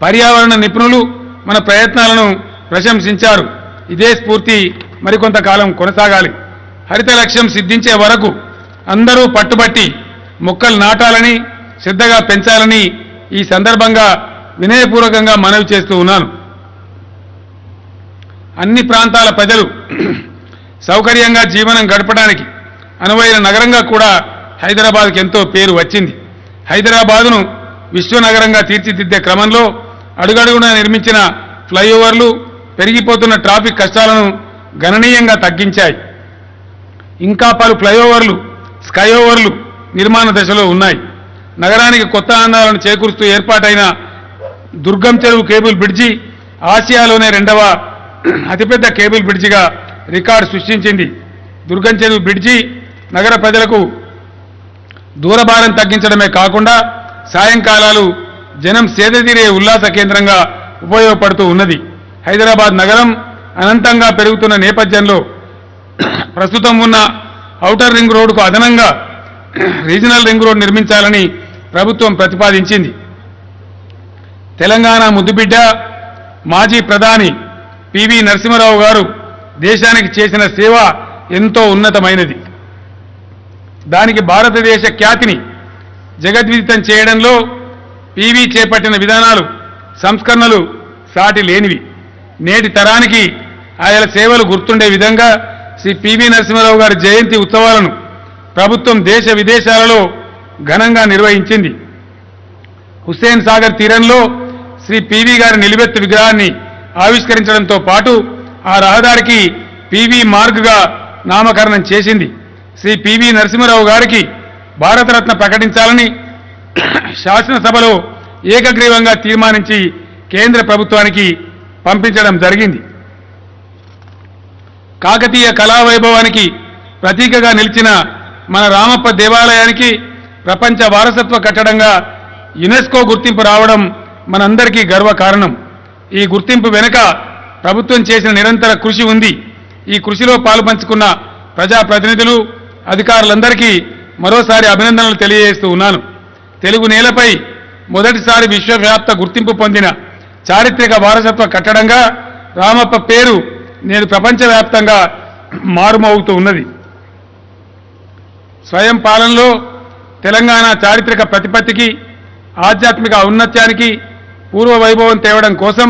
పర్యావరణ నిపుణులు మన ప్రయత్నాలను ప్రశంసించారు. ఇదే స్ఫూర్తి మరికొంతకాలం కొనసాగాలి. హరిత లక్ష్యం సిద్ధించే వరకు అందరూ పట్టుబట్టి మొక్కలు నాటాలని, శ్రద్ధగా పెంచాలని ఈ సందర్భంగా వినయపూర్వకంగా మనవి చేస్తూ ఉన్నాను. అన్ని ప్రాంతాల ప్రజలు సౌకర్యంగా జీవనం గడపడానికి అనువైన నగరంగా కూడా హైదరాబాద్కి ఎంతో పేరు వచ్చింది. హైదరాబాదును విశ్వనగరంగా తీర్చిదిద్దే క్రమంలో అడుగడుగునా నిర్మించిన ఫ్లైఓవర్లు పెరిగిపోతున్న ట్రాఫిక్ కష్టాలను గణనీయంగా తగ్గించాయి. ఇంకా పలు ఫ్లైఓవర్లు, స్కైఓవర్లు నిర్మాణ దశలో ఉన్నాయి. నగరానికి కొత్త అందాలను చేకూరుస్తూ ఏర్పాటైన దుర్గం చెరువు కేబుల్ బ్రిడ్జి ఆసియాలోనే 2వ అతిపెద్ద కేబుల్ బ్రిడ్జిగా రికార్డు సృష్టించింది. దుర్గం చెరువు బ్రిడ్జి నగర ప్రజలకు దూరభారం తగ్గించడమే కాకుండా సాయంకాలాలు జనం సేదతీరే ఉల్లాస కేంద్రంగా ఉపయోగపడుతూ ఉన్నది. హైదరాబాద్ నగరం అనంతంగా పెరుగుతున్న నేపథ్యంలో ప్రస్తుతం ఉన్న ఔటర్ రింగ్ రోడ్డుకు అదనంగా రీజనల్ రింగ్ రోడ్ నిర్మించాలని ప్రభుత్వం ప్రతిపాదించింది. తెలంగాణ ముద్దుబిడ్డ మాజీ ప్రధాని పివి నరసింహారావు గారు దేశానికి చేసిన సేవ ఎంతో ఉన్నతమైనది. దానికి భారతదేశ ఖ్యాతిని జగద్విదితం చేయడంలో పివి చేపట్టిన విధానాలు, సంస్కరణలు సాటి లేనివి. నేటి తరానికి ఆయన సేవలు గుర్తుండే విధంగా శ్రీ పివి నరసింహారావు గారి జయంతి ఉత్సవాలను ప్రభుత్వం దేశ విదేశాలలో ఘనంగా నిర్వహించింది. హుస్సేన్ సాగర్ తీరంలో శ్రీ పివి గారి నిలువెత్తు విగ్రహాన్ని ఆవిష్కరించడంతో పాటు ఆ రహదారికి పివి మార్గ్గా నామకరణం చేసింది. శ్రీ పివి నరసింహారావు గారికి భారతరత్న ప్రకటించాలని శాసనసభలో ఏకగ్రీవంగా తీర్మానించి కేంద్ర ప్రభుత్వానికి పంపించడం జరిగింది. కాకతీయ కళావైభవానికి ప్రతీకగా నిలిచిన మన రామప్ప దేవాలయానికి ప్రపంచ వారసత్వ కట్టడంగా యునెస్కో గుర్తింపు రావడం మనందరికీ గర్వకారణం. ఈ గుర్తింపు వెనుక ప్రభుత్వం చేసిన నిరంతర కృషి ఉంది. ఈ కృషిలో పాలుపంచుకున్న ప్రజాప్రతినిధులు, అధికారులందరికీ మరోసారి అభినందనలు తెలియజేస్తూ ఉన్నాను. తెలుగు నేలపై మొదటిసారి విశ్వవ్యాప్త గుర్తింపు పొందిన చారిత్రక వారసత్వ కట్టడంగా రామప్ప పేరు నేడు ప్రపంచవ్యాప్తంగా మారుమోగుతూ ఉన్నది. స్వయం పాలనలో తెలంగాణ చారిత్రక ప్రతిపత్తికి, ఆధ్యాత్మిక ఔన్నత్యానికి పూర్వ వైభవం తేవడం కోసం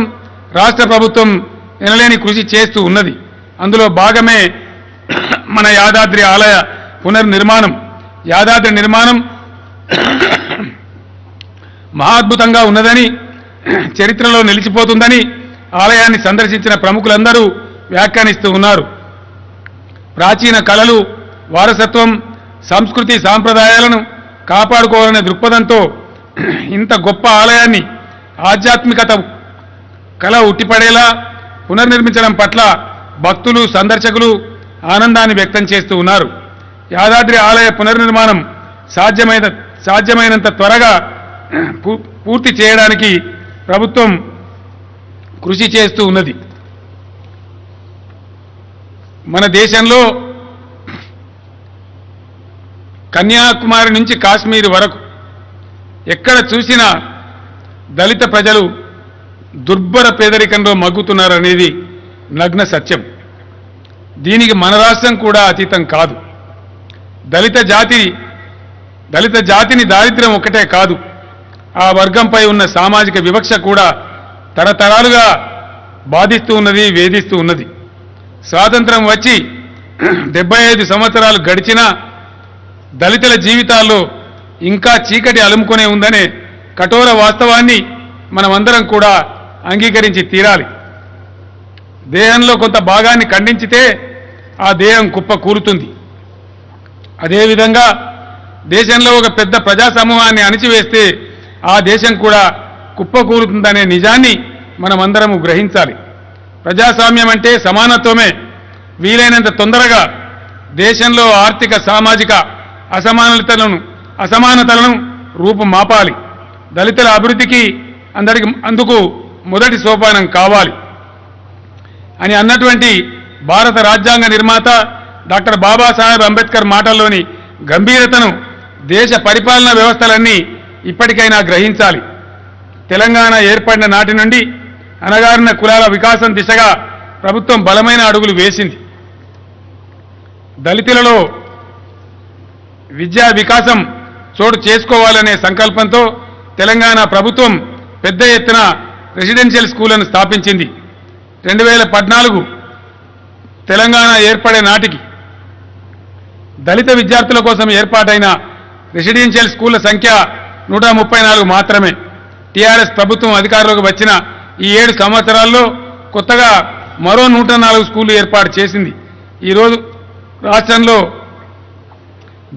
రాష్ట్ర ప్రభుత్వం ఎనలేని కృషి చేస్తూ ఉన్నది. అందులో భాగమే మన యాదాద్రి ఆలయ పునర్నిర్మాణం. యాదాద్రి నిర్మాణం మహాద్భుతంగా ఉన్నదని, చరిత్రలో నిలిచిపోతుందని ఆలయాన్ని సందర్శించిన ప్రముఖులందరూ వ్యాఖ్యానిస్తూ ఉన్నారు. ప్రాచీన కళలు, వారసత్వం, సంస్కృతి సాంప్రదాయాలను కాపాడుకోవాలనే దృక్పథంతో ఇంత గొప్ప ఆలయాన్ని ఆధ్యాత్మికత కళ ఉట్టిపడేలా పునర్నిర్మించడం పట్ల భక్తులు, సందర్శకులు ఆనందాన్ని వ్యక్తం చేస్తూ ఉన్నారు. యాదాద్రి ఆలయ పునర్నిర్మాణం సాధ్యమైనంత త్వరగా పూర్తి చేయడానికి ప్రభుత్వం కృషి చేస్తూ ఉన్నది. మన దేశంలో కన్యాకుమారి నుంచి కాశ్మీర్ వరకు ఎక్కడ చూసినా దళిత ప్రజలు దుర్భర పేదరికంలో మగ్గుతున్నారనేది నగ్న సత్యం. దీనికి మన రాష్ట్రం కూడా అతీతం కాదు. దళిత జాతిని దారిద్ర్యం ఒక్కటే కాదు, ఆ వర్గంపై ఉన్న సామాజిక వివక్ష కూడా తరతరాలుగా బాధిస్తూ ఉన్నది, వేధిస్తూ ఉన్నది. స్వాతంత్రం వచ్చి 75 సంవత్సరాలు గడిచినా దళితుల జీవితాల్లో ఇంకా చీకటి అలుముకునే ఉందనే కఠోర వాస్తవాన్ని మనమందరం కూడా అంగీకరించి తీరాలి. దేహంలో కొంత భాగాన్ని ఖండించితే ఆ దేహం కుప్ప కూలుతుంది. అదేవిధంగా దేశంలో ఒక పెద్ద ప్రజా సమూహాన్ని అణిచివేస్తే ఆ దేశం కూడా కుప్పకూలుతుందనే నిజాన్ని మనమందరము గ్రహించాలి. ప్రజాస్వామ్యం అంటే సమానత్వమే. వీలైనంత తొందరగా దేశంలో ఆర్థిక, సామాజిక అసమానతలను రూపుమాపాలి. దళితుల అభివృద్ధికి అందుకు మొదటి సోపానం కావాలి అని అన్నటువంటి భారత రాజ్యాంగ నిర్మాత డాక్టర్ బాబాసాహెబ్ అంబేద్కర్ మాటల్లోని గంభీరతను దేశ పరిపాలనా వ్యవస్థలన్నీ ఇప్పటికైనా గ్రహించాలి. తెలంగాణ ఏర్పడిన నాటి నుండి అణగారిన కులాల వికాసం దిశగా ప్రభుత్వం బలమైన అడుగులు వేసింది. దళితులలో విద్యా వికాసం చోటు చేసుకోవాలనే సంకల్పంతో తెలంగాణ ప్రభుత్వం పెద్ద ఎత్తున రెసిడెన్షియల్ స్కూళ్లను స్థాపించింది. 2014 తెలంగాణ ఏర్పడే నాటికి దళిత విద్యార్థుల కోసం ఏర్పాటైన రెసిడెన్షియల్ స్కూళ్ల సంఖ్య 134 మాత్రమే. టీఆర్ఎస్ ప్రభుత్వం అధికారంలోకి వచ్చిన ఈ 7 సంవత్సరాల్లో కొత్తగా మరో 104 స్కూళ్లు ఏర్పాటు చేసింది. ఈరోజు రాష్ట్రంలో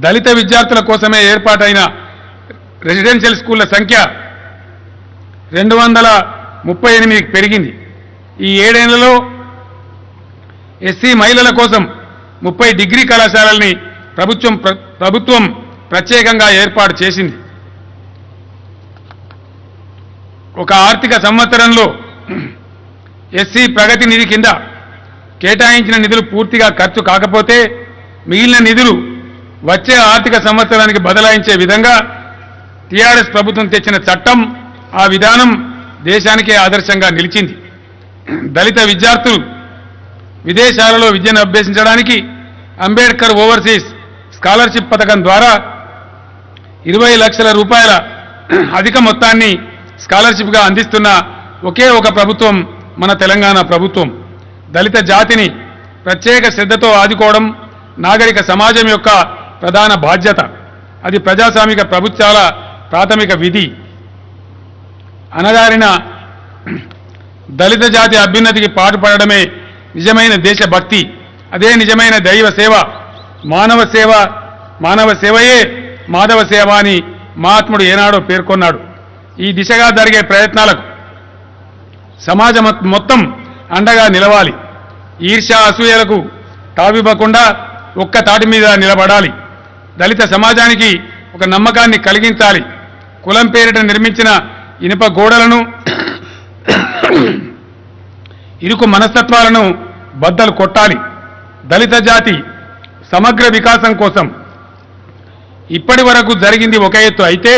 దళిత విద్యార్థుల కోసమే ఏర్పాటైన రెసిడెన్షియల్ స్కూళ్ల సంఖ్య 238కి పెరిగింది. ఈ 7 ఏళ్లలో ఎస్సీ మహిళల కోసం 30 డిగ్రీ కళాశాలల్ని ప్రభుత్వం ప్రత్యేకంగా ఏర్పాటు చేసింది. ఒక ఆర్థిక సంవత్సరంలో ఎస్సీ ప్రగతి నిధి కింద కేటాయించిన నిధులు పూర్తిగా ఖర్చు కాకపోతే మిగిలిన నిధులు వచ్చే ఆర్థిక సంవత్సరానికి బదలాయించే విధంగా టీఆర్ఎస్ ప్రభుత్వం తెచ్చిన చట్టం, ఆ విధానం దేశానికే ఆదర్శంగా నిలిచింది. దళిత విద్యార్థులు విదేశాలలో విద్యను అభ్యసించడానికి అంబేద్కర్ ఓవర్సీస్ స్కాలర్షిప్ పథకం ద్వారా 20 లక్షల రూపాయల అధిక మొత్తాన్ని స్కాలర్షిప్గా అందిస్తున్న ఒకే ఒక ప్రభుత్వం మన తెలంగాణ ప్రభుత్వం. దళిత జాతిని ప్రత్యేక శ్రద్ధతో ఆదుకోవడం నాగరిక సమాజం యొక్క ప్రధాన బాధ్యత. అది ప్రజాస్వామిక ప్రభుత్వాల ప్రాథమిక విధి. అనగారిన దళిత జాతి అభ్యున్నతికి పాటుపడడమే నిజమైన దేశభక్తి. అదే నిజమైన దైవ సేవ. మానవ సేవయే మాధవ సేవ అని మహాత్ముడు ఏనాడో పేర్కొన్నాడు. ఈ దిశగా జరిగే ప్రయత్నాలకు సమాజం మొత్తం అండగా నిలవాలి. ఈర్ష్య అసూయలకు తావివ్వకుండా ఒక్క తాటి మీద నిలబడాలి. దళిత సమాజానికి ఒక నమ్మకాన్ని కలిగించాలి. కులం పేరిట నిర్మించిన ఇనుప గోడలను, ఇరుకు మనస్తత్వాలను బద్దలు కొట్టాలి. దళిత జాతి సమగ్ర వికాసం కోసం ఇప్పటి వరకు జరిగింది ఒక ఎత్తు అయితే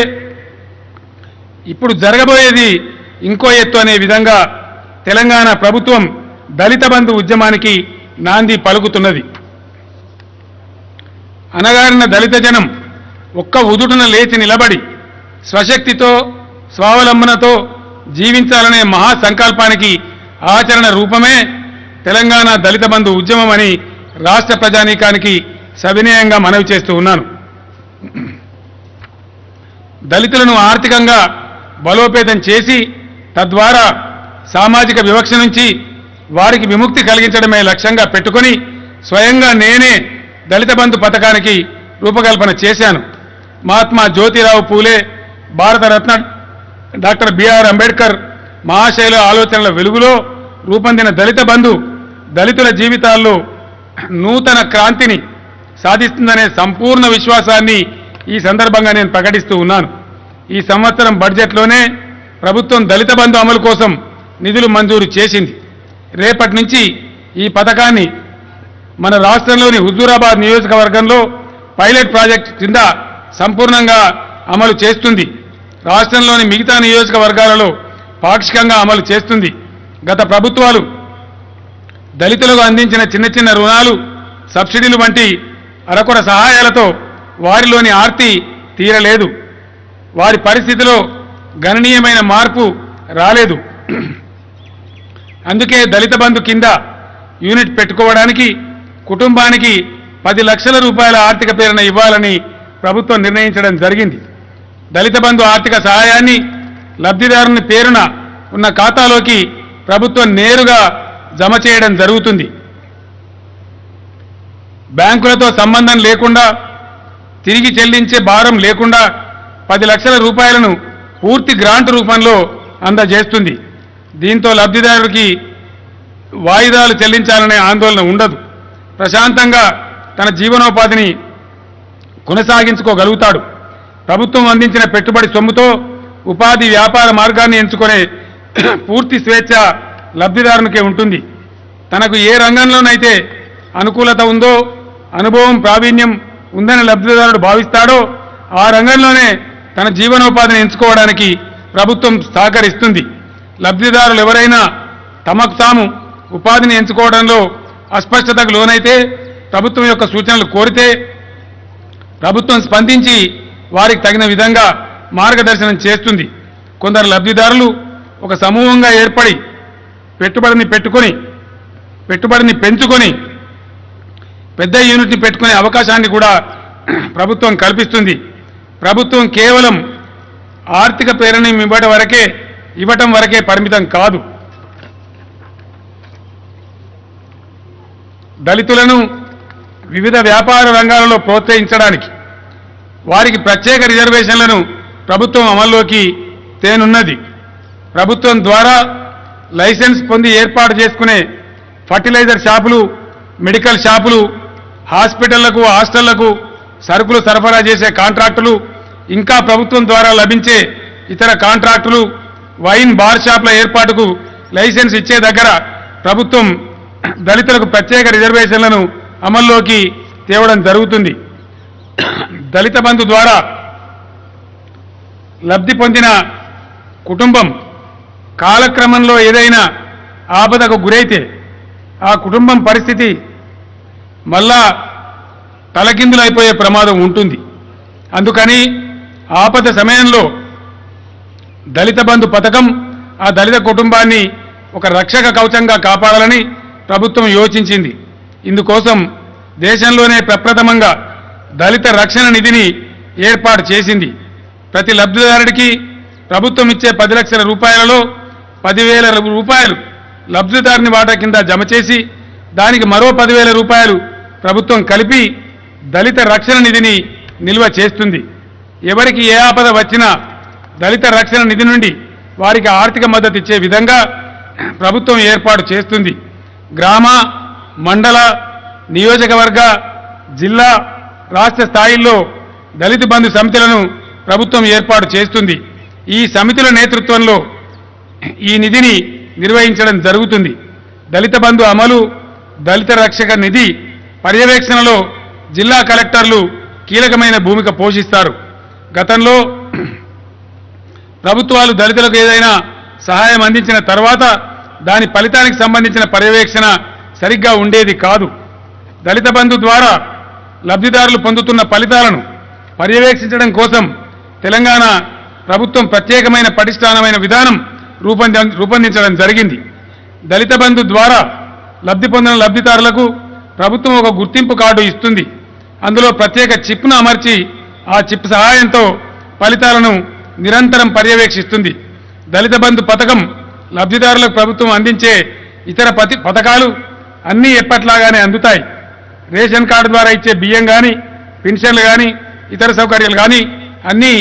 ఇప్పుడు జరగబోయేది ఇంకో ఎత్తు అనే విధంగా తెలంగాణ ప్రభుత్వం దళిత బంధు ఉద్యమానికి నాంది పలుకుతున్నది. అనగారిన దళిత జనం ఒక్క ఉదుటున లేచి నిలబడి స్వశక్తితో స్వావలంబనతో జీవించాలనే మహాసంకల్పానికి ఆచరణ రూపమే తెలంగాణ దళిత బంధు ఉద్యమం అని రాష్ట్ర ప్రజానీకానికి సవినయంగా మనవి చేస్తూ ఉన్నాను. దళితులను ఆర్థికంగా బలోపేతం చేసి తద్వారా సామాజిక వివక్ష నుంచి వారికి విముక్తి కలిగించడమే లక్ష్యంగా పెట్టుకొని స్వయంగా నేనే దళిత బంధు పథకానికి రూపకల్పన చేశాను. మహాత్మా జ్యోతిరావు పూలే, భారతరత్న డాక్టర్ బిఆర్ అంబేద్కర్ మహాశైల ఆలోచనల వెలుగులో రూపొందిన దళిత బంధు దళితుల జీవితాల్లో నూతన క్రాంతిని సాధిస్తుందనే సంపూర్ణ విశ్వాసాన్ని ఈ సందర్భంగా నేను ప్రకటిస్తూ ఉన్నాను. ఈ సంవత్సరం బడ్జెట్లోనే ప్రభుత్వం దళిత బంధు అమలు కోసం నిధులు మంజూరు చేసింది. రేపటి నుంచి ఈ పథకాన్ని మన రాష్ట్రంలోని హుజూరాబాద్ నియోజకవర్గంలో పైలట్ ప్రాజెక్ట్ కింద సంపూర్ణంగా అమలు చేస్తుంది. రాష్ట్రంలోని మిగతా నియోజకవర్గాలలో పాక్షికంగా అమలు చేస్తుంది. గత ప్రభుత్వాలు దళితులకు అందించిన చిన్న చిన్న రుణాలు, సబ్సిడీలు వంటి అరకొర సహాయాలతో వారిలోని ఆర్తి తీరలేదు. వారి పరిస్థితిలో గణనీయమైన మార్పు రాలేదు. అందుకే దళిత బంధు కింద యూనిట్ పెట్టుకోవడానికి కుటుంబానికి 10 లక్షల రూపాయల ఆర్థిక ప్రేరణ ఇవ్వాలని ప్రభుత్వం నిర్ణయించడం జరిగింది. దళిత బంధు ఆర్థిక సహాయాన్ని లబ్ధిదారుని పేరున ఉన్న ఖాతాలోకి ప్రభుత్వం నేరుగా జమ చేయడం జరుగుతుంది. బ్యాంకులతో సంబంధం లేకుండా, తిరిగి చెల్లించే భారం లేకుండా 10 లక్షల రూపాయలను పూర్తి గ్రాంట్ రూపంలో అందజేస్తుంది. దీంతో లబ్ధిదారుడికి వాయిదాలు చెల్లించాలనే ఆందోళన ఉండదు. ప్రశాంతంగా తన జీవనోపాధిని కొనసాగించుకోగలుగుతాడు. ప్రభుత్వం అందించిన పెట్టుబడి సొమ్ముతో ఉపాధి వ్యాపార మార్గాన్ని ఎంచుకునే పూర్తి స్వేచ్ఛ లబ్ధిదారునికే ఉంటుంది. తనకు ఏ రంగంలోనైతే అనుకూలత ఉందో, అనుభవం ప్రావీణ్యం ఉందని లబ్ధిదారుడు భావిస్తాడో ఆ రంగంలోనే తన జీవనోపాధిని ఎంచుకోవడానికి ప్రభుత్వం సహకరిస్తుంది. లబ్ధిదారులు ఎవరైనా తమకు తాము ఉపాధిని ఎంచుకోవడంలో అస్పష్టతకు లోనైతే, ప్రభుత్వం యొక్క సూచనలు కోరితే ప్రభుత్వం స్పందించి వారికి తగిన విధంగా మార్గదర్శనం చేస్తుంది. కొందరు లబ్ధిదారులు ఒక సమూహంగా ఏర్పడి పెట్టుబడిని పెంచుకొని పెద్ద యూనిట్ని పెట్టుకునే అవకాశాన్ని కూడా ప్రభుత్వం కల్పిస్తుంది. ప్రభుత్వం కేవలం ఆర్థిక ప్రేరణ ఇవ్వటం వరకే పరిమితం కాదు. దళితులను వివిధ వ్యాపార రంగాలలో ప్రోత్సహించడానికి వారికి ప్రత్యేక రిజర్వేషన్లను ప్రభుత్వం అమల్లోకి తేనున్నది. ప్రభుత్వం ద్వారా లైసెన్స్ పొంది ఏర్పాటు చేసుకునే ఫర్టిలైజర్ షాపులు, మెడికల్ షాపులు, హాస్పిటళ్లకు, హాస్టళ్లకు సరుకులు సరఫరా చేసే కాంట్రాక్టులు, ఇంకా ప్రభుత్వం ద్వారా లభించే ఇతర కాంట్రాక్టులు, వైన్ బార్ షాపుల ఏర్పాటుకు లైసెన్స్ ఇచ్చే దగ్గర ప్రభుత్వం దళితులకు ప్రత్యేక రిజర్వేషన్లను అమల్లోకి తేవడం జరుగుతుంది. దళిత బంధు ద్వారా లబ్ధి పొందిన కుటుంబం కాలక్రమంలో ఏదైనా ఆపదకు గురైతే ఆ కుటుంబం పరిస్థితి మళ్ళా తలకిందులైపోయే ప్రమాదం ఉంటుంది. అందుకని ఆపద సమయంలో దళిత బంధు పథకం ఆ దళిత కుటుంబాన్ని ఒక రక్షక కవచంగా కాపాడాలని ప్రభుత్వం యోచించింది. ఇందుకోసం దేశంలోనే ప్రప్రథమంగా దళిత రక్షణ నిధిని ఏర్పాటు చేసింది. ప్రతి లబ్ధిదారుడికి ప్రభుత్వం ఇచ్చే 10 లక్షల రూపాయలలో 10,000 రూపాయలు లబ్ధిదారుని వాటా కింద జమ చేసి దానికి మరో 10,000 రూపాయలు ప్రభుత్వం కలిపి దళిత రక్షణ నిధిని నిల్వ చేస్తుంది. ఎవరికి ఏ ఆపద వచ్చినా దళిత రక్షణ నిధి నుండి వారికి ఆర్థిక మద్దతు ఇచ్చే విధంగా ప్రభుత్వం ఏర్పాటు చేస్తుంది. గ్రామ, మండల, నియోజకవర్గ, జిల్లా, రాష్ట్ర స్థాయిల్లో దళిత బంధు సమితులను ప్రభుత్వం ఏర్పాటు చేస్తుంది. ఈ సమితుల నేతృత్వంలో ఈ నిధిని నిర్వహించడం జరుగుతుంది. దళిత బంధు అమలు, దళిత రక్షక నిధి పర్యవేక్షణలో జిల్లా కలెక్టర్లు కీలకమైన భూమిక పోషిస్తారు. గతంలో ప్రభుత్వాలు దళితులకు ఏదైనా సహాయం అందించిన తర్వాత దాని ఫలితానికి సంబంధించిన పర్యవేక్షణ సరిగ్గా ఉండేది కాదు. దళిత బంధు ద్వారా లబ్ధిదారులు పొందుతున్న ఫలితాలను పర్యవేక్షించడం కోసం తెలంగాణ ప్రభుత్వం ప్రత్యేకమైన పటిష్టానమైన విధానం రూపొందించడం జరిగింది. దళిత బంధు ద్వారా లబ్ధి పొందిన లబ్ధిదారులకు ప్రభుత్వం ఒక గుర్తింపు కార్డు ఇస్తుంది. అందులో ప్రత్యేక చిప్ను అమర్చి ఆ చిప్ సహాయంతో ఫలితాలను నిరంతరం పర్యవేక్షిస్తుంది. దళిత బంధు పథకం లబ్ధిదారులకు ప్రభుత్వం అందించే ఇతర పథకాలు అన్నీ ఎప్పట్లాగానే అందుతాయి. రేషన్ కార్డు ద్వారా ఇచ్చే బియ్యం కానీ, పెన్షన్లు కానీ, ఇతర సౌకర్యాలు కానీ అన్నీ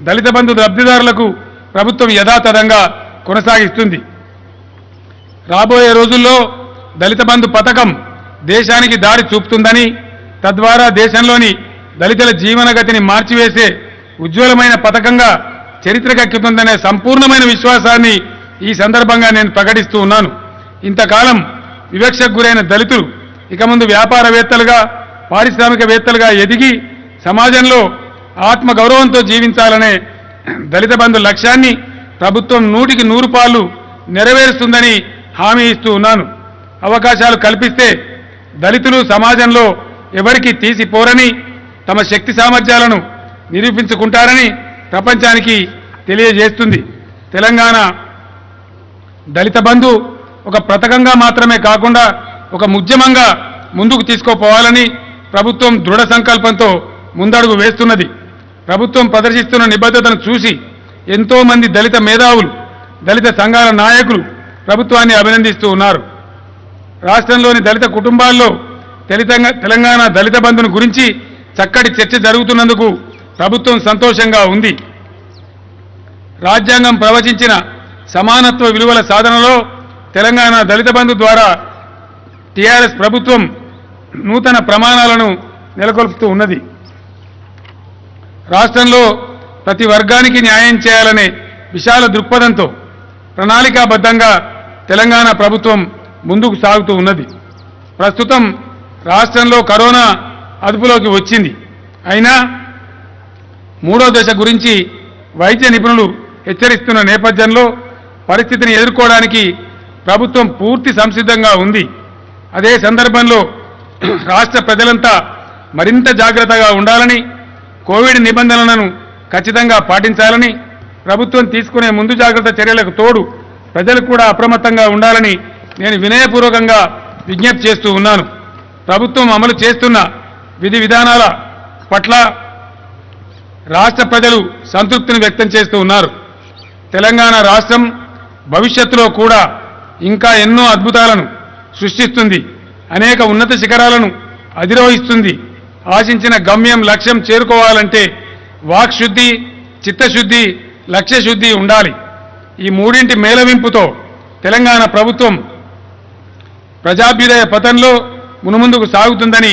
దళిత బంధు లబ్ధిదారులకు ప్రభుత్వం యథాతథంగా కొనసాగిస్తుంది. రాబోయే రోజుల్లో దళిత బంధు పథకం దేశానికి దారి చూపుతుందని, తద్వారా దేశంలోని దళితుల జీవనగతిని మార్చివేసే ఉజ్వలమైన పథకంగా చరిత్రకెక్కుతుందనే సంపూర్ణమైన విశ్వాసాన్ని ఈ సందర్భంగా నేను ప్రకటిస్తూ ఉన్నాను. ఇంతకాలం వివక్షకు గురైన దళితులు ఇక ముందు వ్యాపారవేత్తలుగా, పారిశ్రామికవేత్తలుగా ఎదిగి సమాజంలో ఆత్మగౌరవంతో జీవించాలనే దళిత బంధు లక్ష్యాన్ని ప్రభుత్వం 100కి 100 పాళ్ళు నెరవేరుస్తుందని హామీ ఇస్తూ ఉన్నాను. అవకాశాలు కల్పిస్తే దళితులు సమాజంలో ఎవరికి తీసిపోరని, తమ శక్తి సామర్థ్యాలను నిరూపించుకుంటారని ప్రపంచానికి తెలియజేస్తుంది. తెలంగాణ దళిత బంధు ఒక పథకంగా మాత్రమే కాకుండా ఒక ఉద్యమంగా ముందుకు తీసుకుపోవాలని ప్రభుత్వం దృఢ సంకల్పంతో ముందడుగు వేస్తున్నది. ప్రభుత్వం ప్రదర్శిస్తున్న నిబద్ధతను చూసి ఎంతో మంది దళిత మేధావులు, దళిత సంఘాల నాయకులు ప్రభుత్వాన్ని అభినందిస్తూ ఉన్నారు. రాష్ట్రంలోని దళిత కుటుంబాల్లో తెలంగాణ దళిత బంధును గురించి చక్కటి చర్చ జరుగుతున్నందుకు ప్రభుత్వం సంతోషంగా ఉంది. రాజ్యాంగం ప్రవచించిన సమానత్వ విలువల సాధనలో తెలంగాణ దళిత బంధు ద్వారా టీఆర్ఎస్ ప్రభుత్వం నూతన ప్రమాణాలను నెలకొల్పుతూ ఉన్నది. రాష్ట్రంలో ప్రతి వర్గానికి న్యాయం చేయాలనే విశాల దృక్పథంతో ప్రణాళికాబద్ధంగా తెలంగాణ ప్రభుత్వం ముందుకు సాగుతూ ఉన్నది. ప్రస్తుతం రాష్ట్రంలో కరోనా అదుపులోకి వచ్చింది. అయినా 3వ దశ గురించి వైద్య నిపుణులు హెచ్చరిస్తున్న నేపథ్యంలో పరిస్థితిని ఎదుర్కోవడానికి ప్రభుత్వం పూర్తి సంసిద్ధంగా ఉంది. అదే సందర్భంలో రాష్ట్ర ప్రజలంతా మరింత జాగ్రత్తగా ఉండాలని, కోవిడ్ నిబంధనలను ఖచ్చితంగా పాటించాలని, ప్రభుత్వం తీసుకునే ముందు జాగ్రత్త చర్యలకు తోడు ప్రజలు కూడా అప్రమత్తంగా ఉండాలని నేను వినయపూర్వకంగా విజ్ఞప్తి చేస్తూ ఉన్నాను. ప్రభుత్వం అమలు చేస్తున్న విధి విధానాల పట్ల రాష్ట్ర ప్రజలు సంతృప్తిని వ్యక్తం చేస్తూ ఉన్నారు. తెలంగాణ రాష్ట్రం భవిష్యత్తులో కూడా ఇంకా ఎన్నో అద్భుతాలను సృష్టిస్తుంది, అనేక ఉన్నత శిఖరాలను అధిరోహిస్తుంది. ఆశించిన గమ్యం లక్ష్యం చేరుకోవాలంటే వాక్శుద్ధి, చిత్తశుద్ధి, లక్ష్యశుద్ధి ఉండాలి. ఈ మూడింటి మేళవింపుతో తెలంగాణ ప్రభుత్వం ప్రజాభ్యుదయ పథంలో మునుముందుకు సాగుతుందని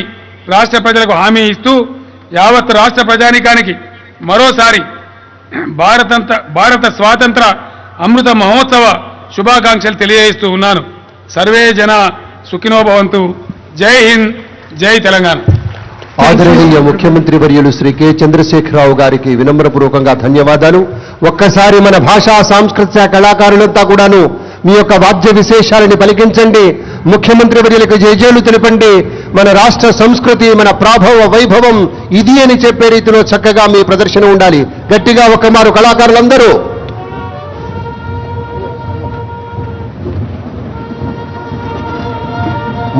రాష్ట్ర ప్రజలకు హామీ ఇస్తూ యావత్ రాష్ట్ర ప్రజానీకానికి మరోసారి భారత స్వాతంత్ర అమృత మహోత్సవ శుభాకాంక్షలు తెలియజేస్తూ ఉన్నాను. సర్వే జన సుఖినో భవంతు. జై హింద్, జై తెలంగాణ. ఆదరణీయ ముఖ్యమంత్రి వర్యులు శ్రీ కె చంద్రశేఖరరావు గారికి వినమ్రపూర్వకంగా ధన్యవాదాలు. ఒక్కసారి మన భాషా సాంస్కృతిక కళాకారులంతా కూడాను మీ యొక్క వాద్య విశేషాలని పలికించండి. ముఖ్యమంత్రి వర్యులకు జయజేలు తెలపండి. మన రాష్ట్ర సంస్కృతి, మన ప్రాభవ వైభవం ఇది అని చెప్పే రీతిలో చక్కగా మీ ప్రదర్శన ఉండాలి. గట్టిగా ఒక్కమారు కళాకారులందరూ.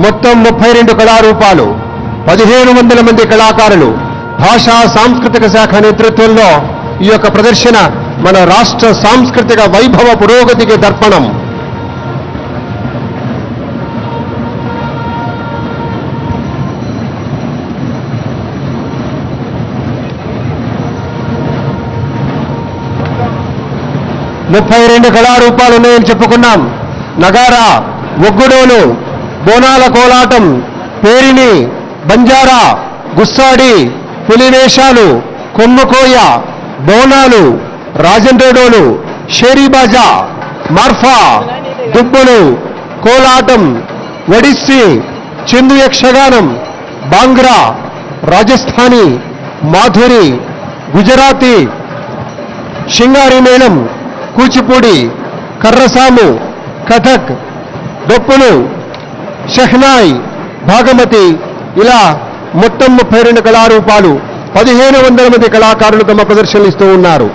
మొత్తం 32 కళారూపాలు, 1500 మంది కళాకారులు, భాషా సాంస్కృతిక శాఖ నేతృత్వంలో ఈ యొక్క ప్రదర్శన మన రాష్ట్ర సాంస్కృతిక వైభవ పురోగతికి దర్పణం. ముప్పై 32 కళారూపాలు ఉన్నాయని చెప్పుకున్నాం. నగారా, ఒగ్గుడోలు, బోనాల కోలాటం, పేరిణి, బంజారా, గుస్సాడి, పులివేషాలు, కొమ్ముకోయ, బోనాలు, రాజండ్రేడోలు, షేరీబాజా, మార్ఫా, దుబ్బులు, కోలాటం, ఒడిస్సీ, చిందు యక్షగానం, బాంగ్రా, రాజస్థానీ, మాధురి, గుజరాతీ, షింగారి మేళం, కూచిపూడి, కర్రసాము, కథక్, డొప్పులు, షహ్నాయ్, భాగమతి, ఇలా మొత్తం 32 కళారూపాలు, 1500 మంది కళాకారులు తమ ప్రదర్శనలు ఇస్తూ ఉన్నారు.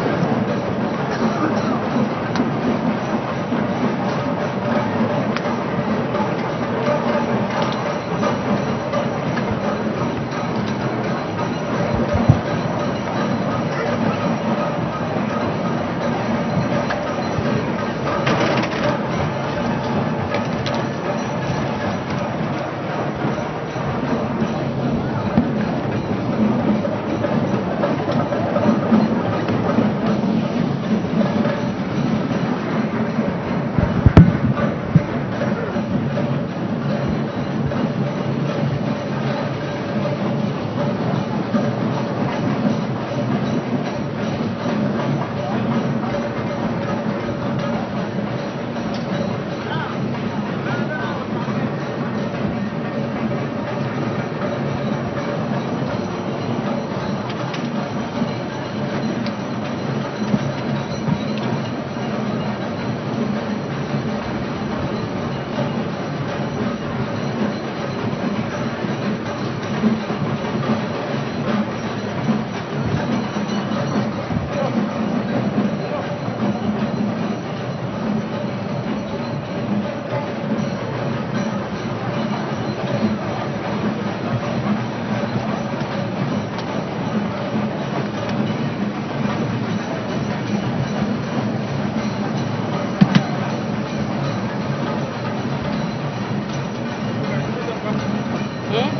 Yeah.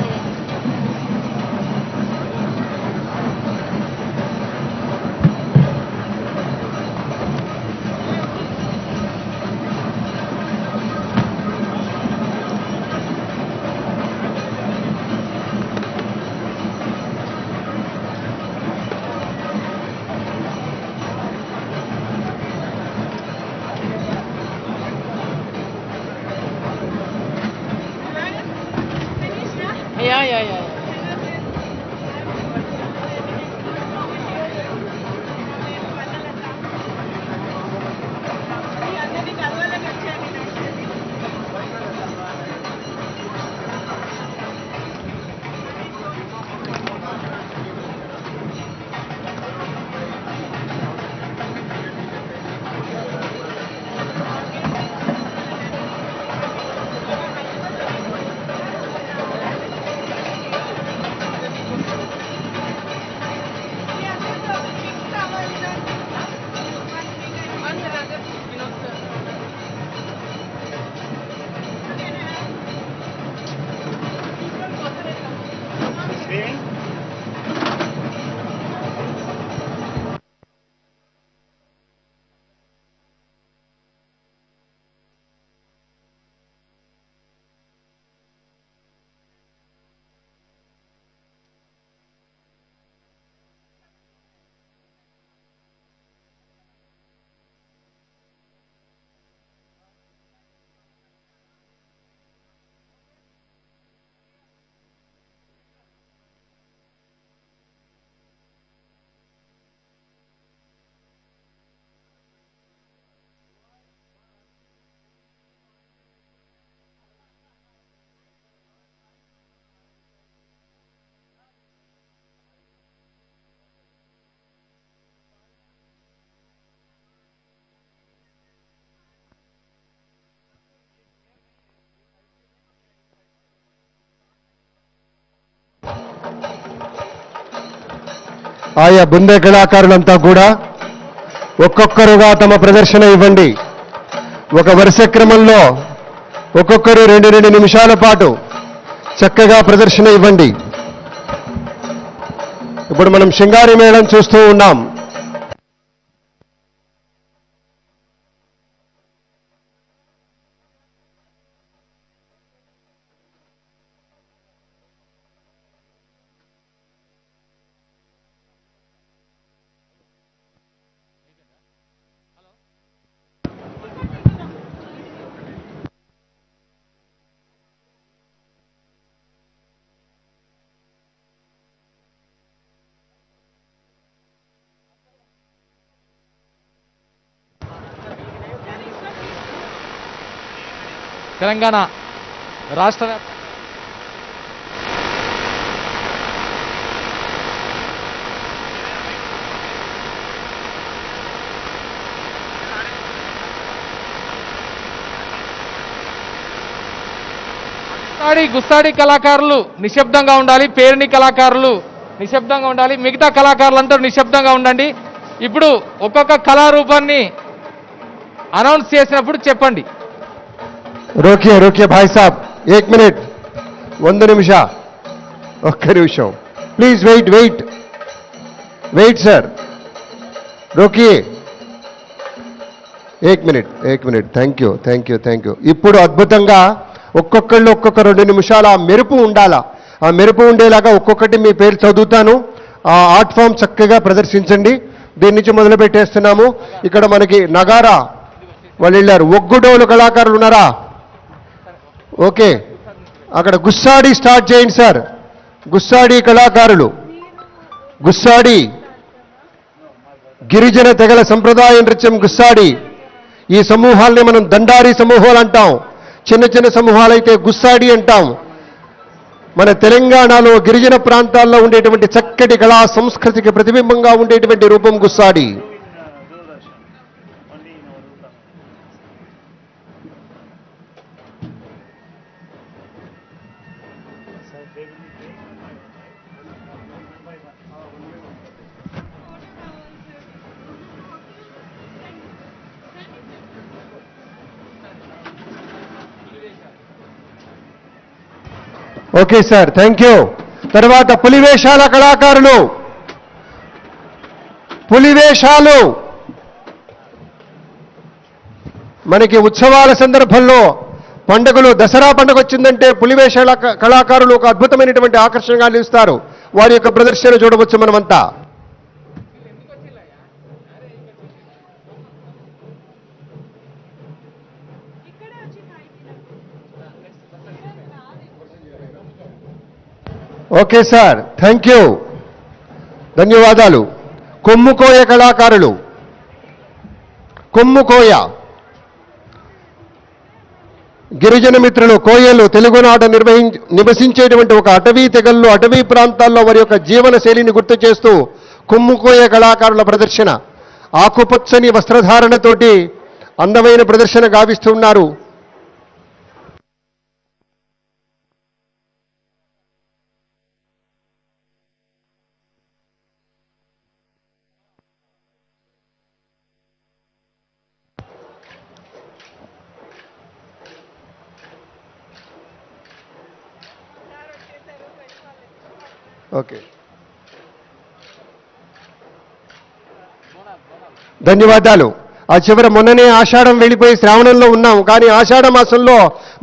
ఆయా బృంద కళాకారులంతా కూడా ఒక్కొక్కరుగా తమ ప్రదర్శన ఇవ్వండి. ఒక వరుస క్రమంలో ఒక్కొక్కరు 2 నిమిషాల పాటు చక్కగా ప్రదర్శన ఇవ్వండి. ఇప్పుడు మనం శృంగారి మేళం చూస్తూ ఉన్నాం. తెలంగాణ రాష్ట్ర గుస్తాడి కళాకారులు నిశ్శబ్దంగా ఉండాలి. పేరుని కళాకారులు నిశ్శబ్దంగా ఉండాలి. మిగతా కళాకారులంతా నిశ్శబ్దంగా ఉండండి. ఇప్పుడు ఒక్కొక్క కళారూపాన్ని అనౌన్స్ చేసినప్పుడు చెప్పండి. रोकिए भाई साहब, 1 मिनट, 1 निमिष, ఒక్క నిమిషం ప్లీజ్. వెయిట్ సార్, రోకియే. 1 మినిట్. Thank you. ఇప్పుడు అద్భుతంగా ఒక్కొక్కళ్ళు ఒక్కొక్క 2 నిమిషాలు ఆ మెరుపు ఉండాలా. ఆ మెరుపు ఉండేలాగా ఒక్కొక్కటి మీ పేరు చదువుతాను. ఆ ఆర్ట్ ఫామ్ చక్కగా ప్రదర్శించండి. దీని నుంచి మొదలు పెట్టేస్తున్నాము. ఇక్కడ మనకి నగారా వాళ్ళు వెళ్ళారు. ఒగ్గుడోలు కళాకారులు ఉన్నారా? ఓకే, అక్కడ గుస్సాడి స్టార్ట్ చేయండి సార్. గుస్సాడి కళాకారులు, గుస్సాడి గిరిజన తెగల సంప్రదాయ నృత్యం గుస్సాడి. ఈ సమూహాల్ని మనం దండారి సమూహాలు అంటాం. చిన్న సమూహాలైతే గుస్సాడి అంటాం. మన తెలంగాణలో గిరిజన ప్రాంతాల్లో ఉండేటువంటి చక్కటి కళా సంస్కృతికి ప్రతిబింబంగా ఉండేటువంటి రూపం Gussadi. Okay sir, thank you. తర్వాత పులివేషాల కళాకారులు. పులివేషాలు మనకి ఉత్సవాల సందర్భంలో, పండుగలు, దసరా పండుగ వచ్చిందంటే పులివేషాల కళాకారులు ఒక అద్భుతమైనటువంటి ఆకర్షణగా నిలుస్తారు. వారి యొక్క ప్రదర్శన చూడవచ్చు మనమంతా. ఓకే సార్, థ్యాంక్ యూ, ధన్యవాదాలు. కొమ్ముకోయ కళాకారులు. కొమ్ముకోయ గిరిజన మిత్రులు, కోయలు తెలుగునాట నివసించేటువంటి ఒక అటవీ తెగల్లో, అటవీ ప్రాంతాల్లో వారి యొక్క జీవన శైలిని గుర్తు చేస్తూ కొమ్ముకోయ కళాకారుల ప్రదర్శన. ఆకుపచ్చని వస్త్రధారణతోటి అందమైన ప్రదర్శన గావిస్తున్నారు. ఓకే, ధన్యవాదాలు. ఆ చివర మొన్ననే ఆషాఢం వెళ్ళిపోయి శ్రావణంలో ఉన్నాం. కానీ ఆషాఢ మాసంలో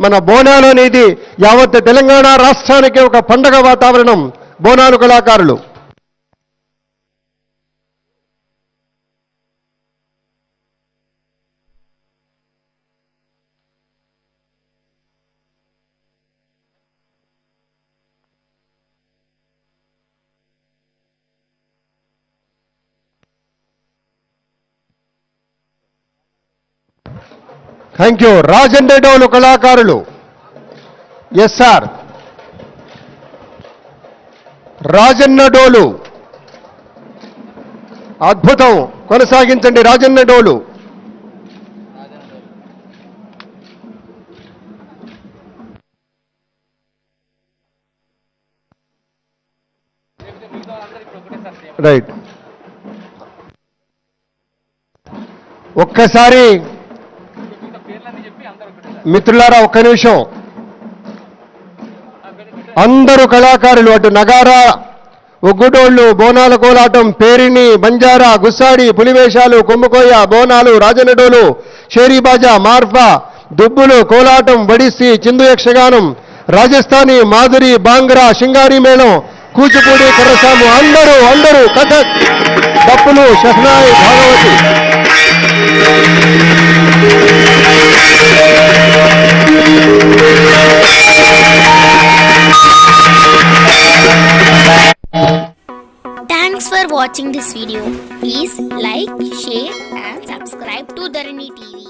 మన బోనాలు అనేది యావత్ తెలంగాణ రాష్ట్రానికి ఒక పండగ వాతావరణం. బోనాలు కళాకారులు. Thank you. రాజన్న డోలు కళాకారులు. ఎస్ సార్, రాజన్న డోలు అద్భుతం. కొనసాగించండి రాజన్న డోలు. రైట్. ఒక్కసారి మిత్రులారా ఒక్క నిమిషం. అందరూ కళాకారులు అటు నగారా, ఒగ్గుడోళ్లు, బోనాల కోలాటం, పేరిణి, బంజారా, గుస్సాడి, పులివేషాలు, కొమ్ముకోయ, బోనాలు, రాజనడోలు, షేరీబాజా, మార్ఫా, దుబ్బులు, కోలాటం, బడిస్సి, చిందు యక్షగానం, రాజస్థానీ, మాధురి, బాంగ్రా, శింగారి మేళం, కూచిపూడి, కర్రసాము, అందరూ కథక్, డప్పులు, shehnai, Bhagavathi. Thanks for watching this video. Please like, share and subscribe to Dharani TV.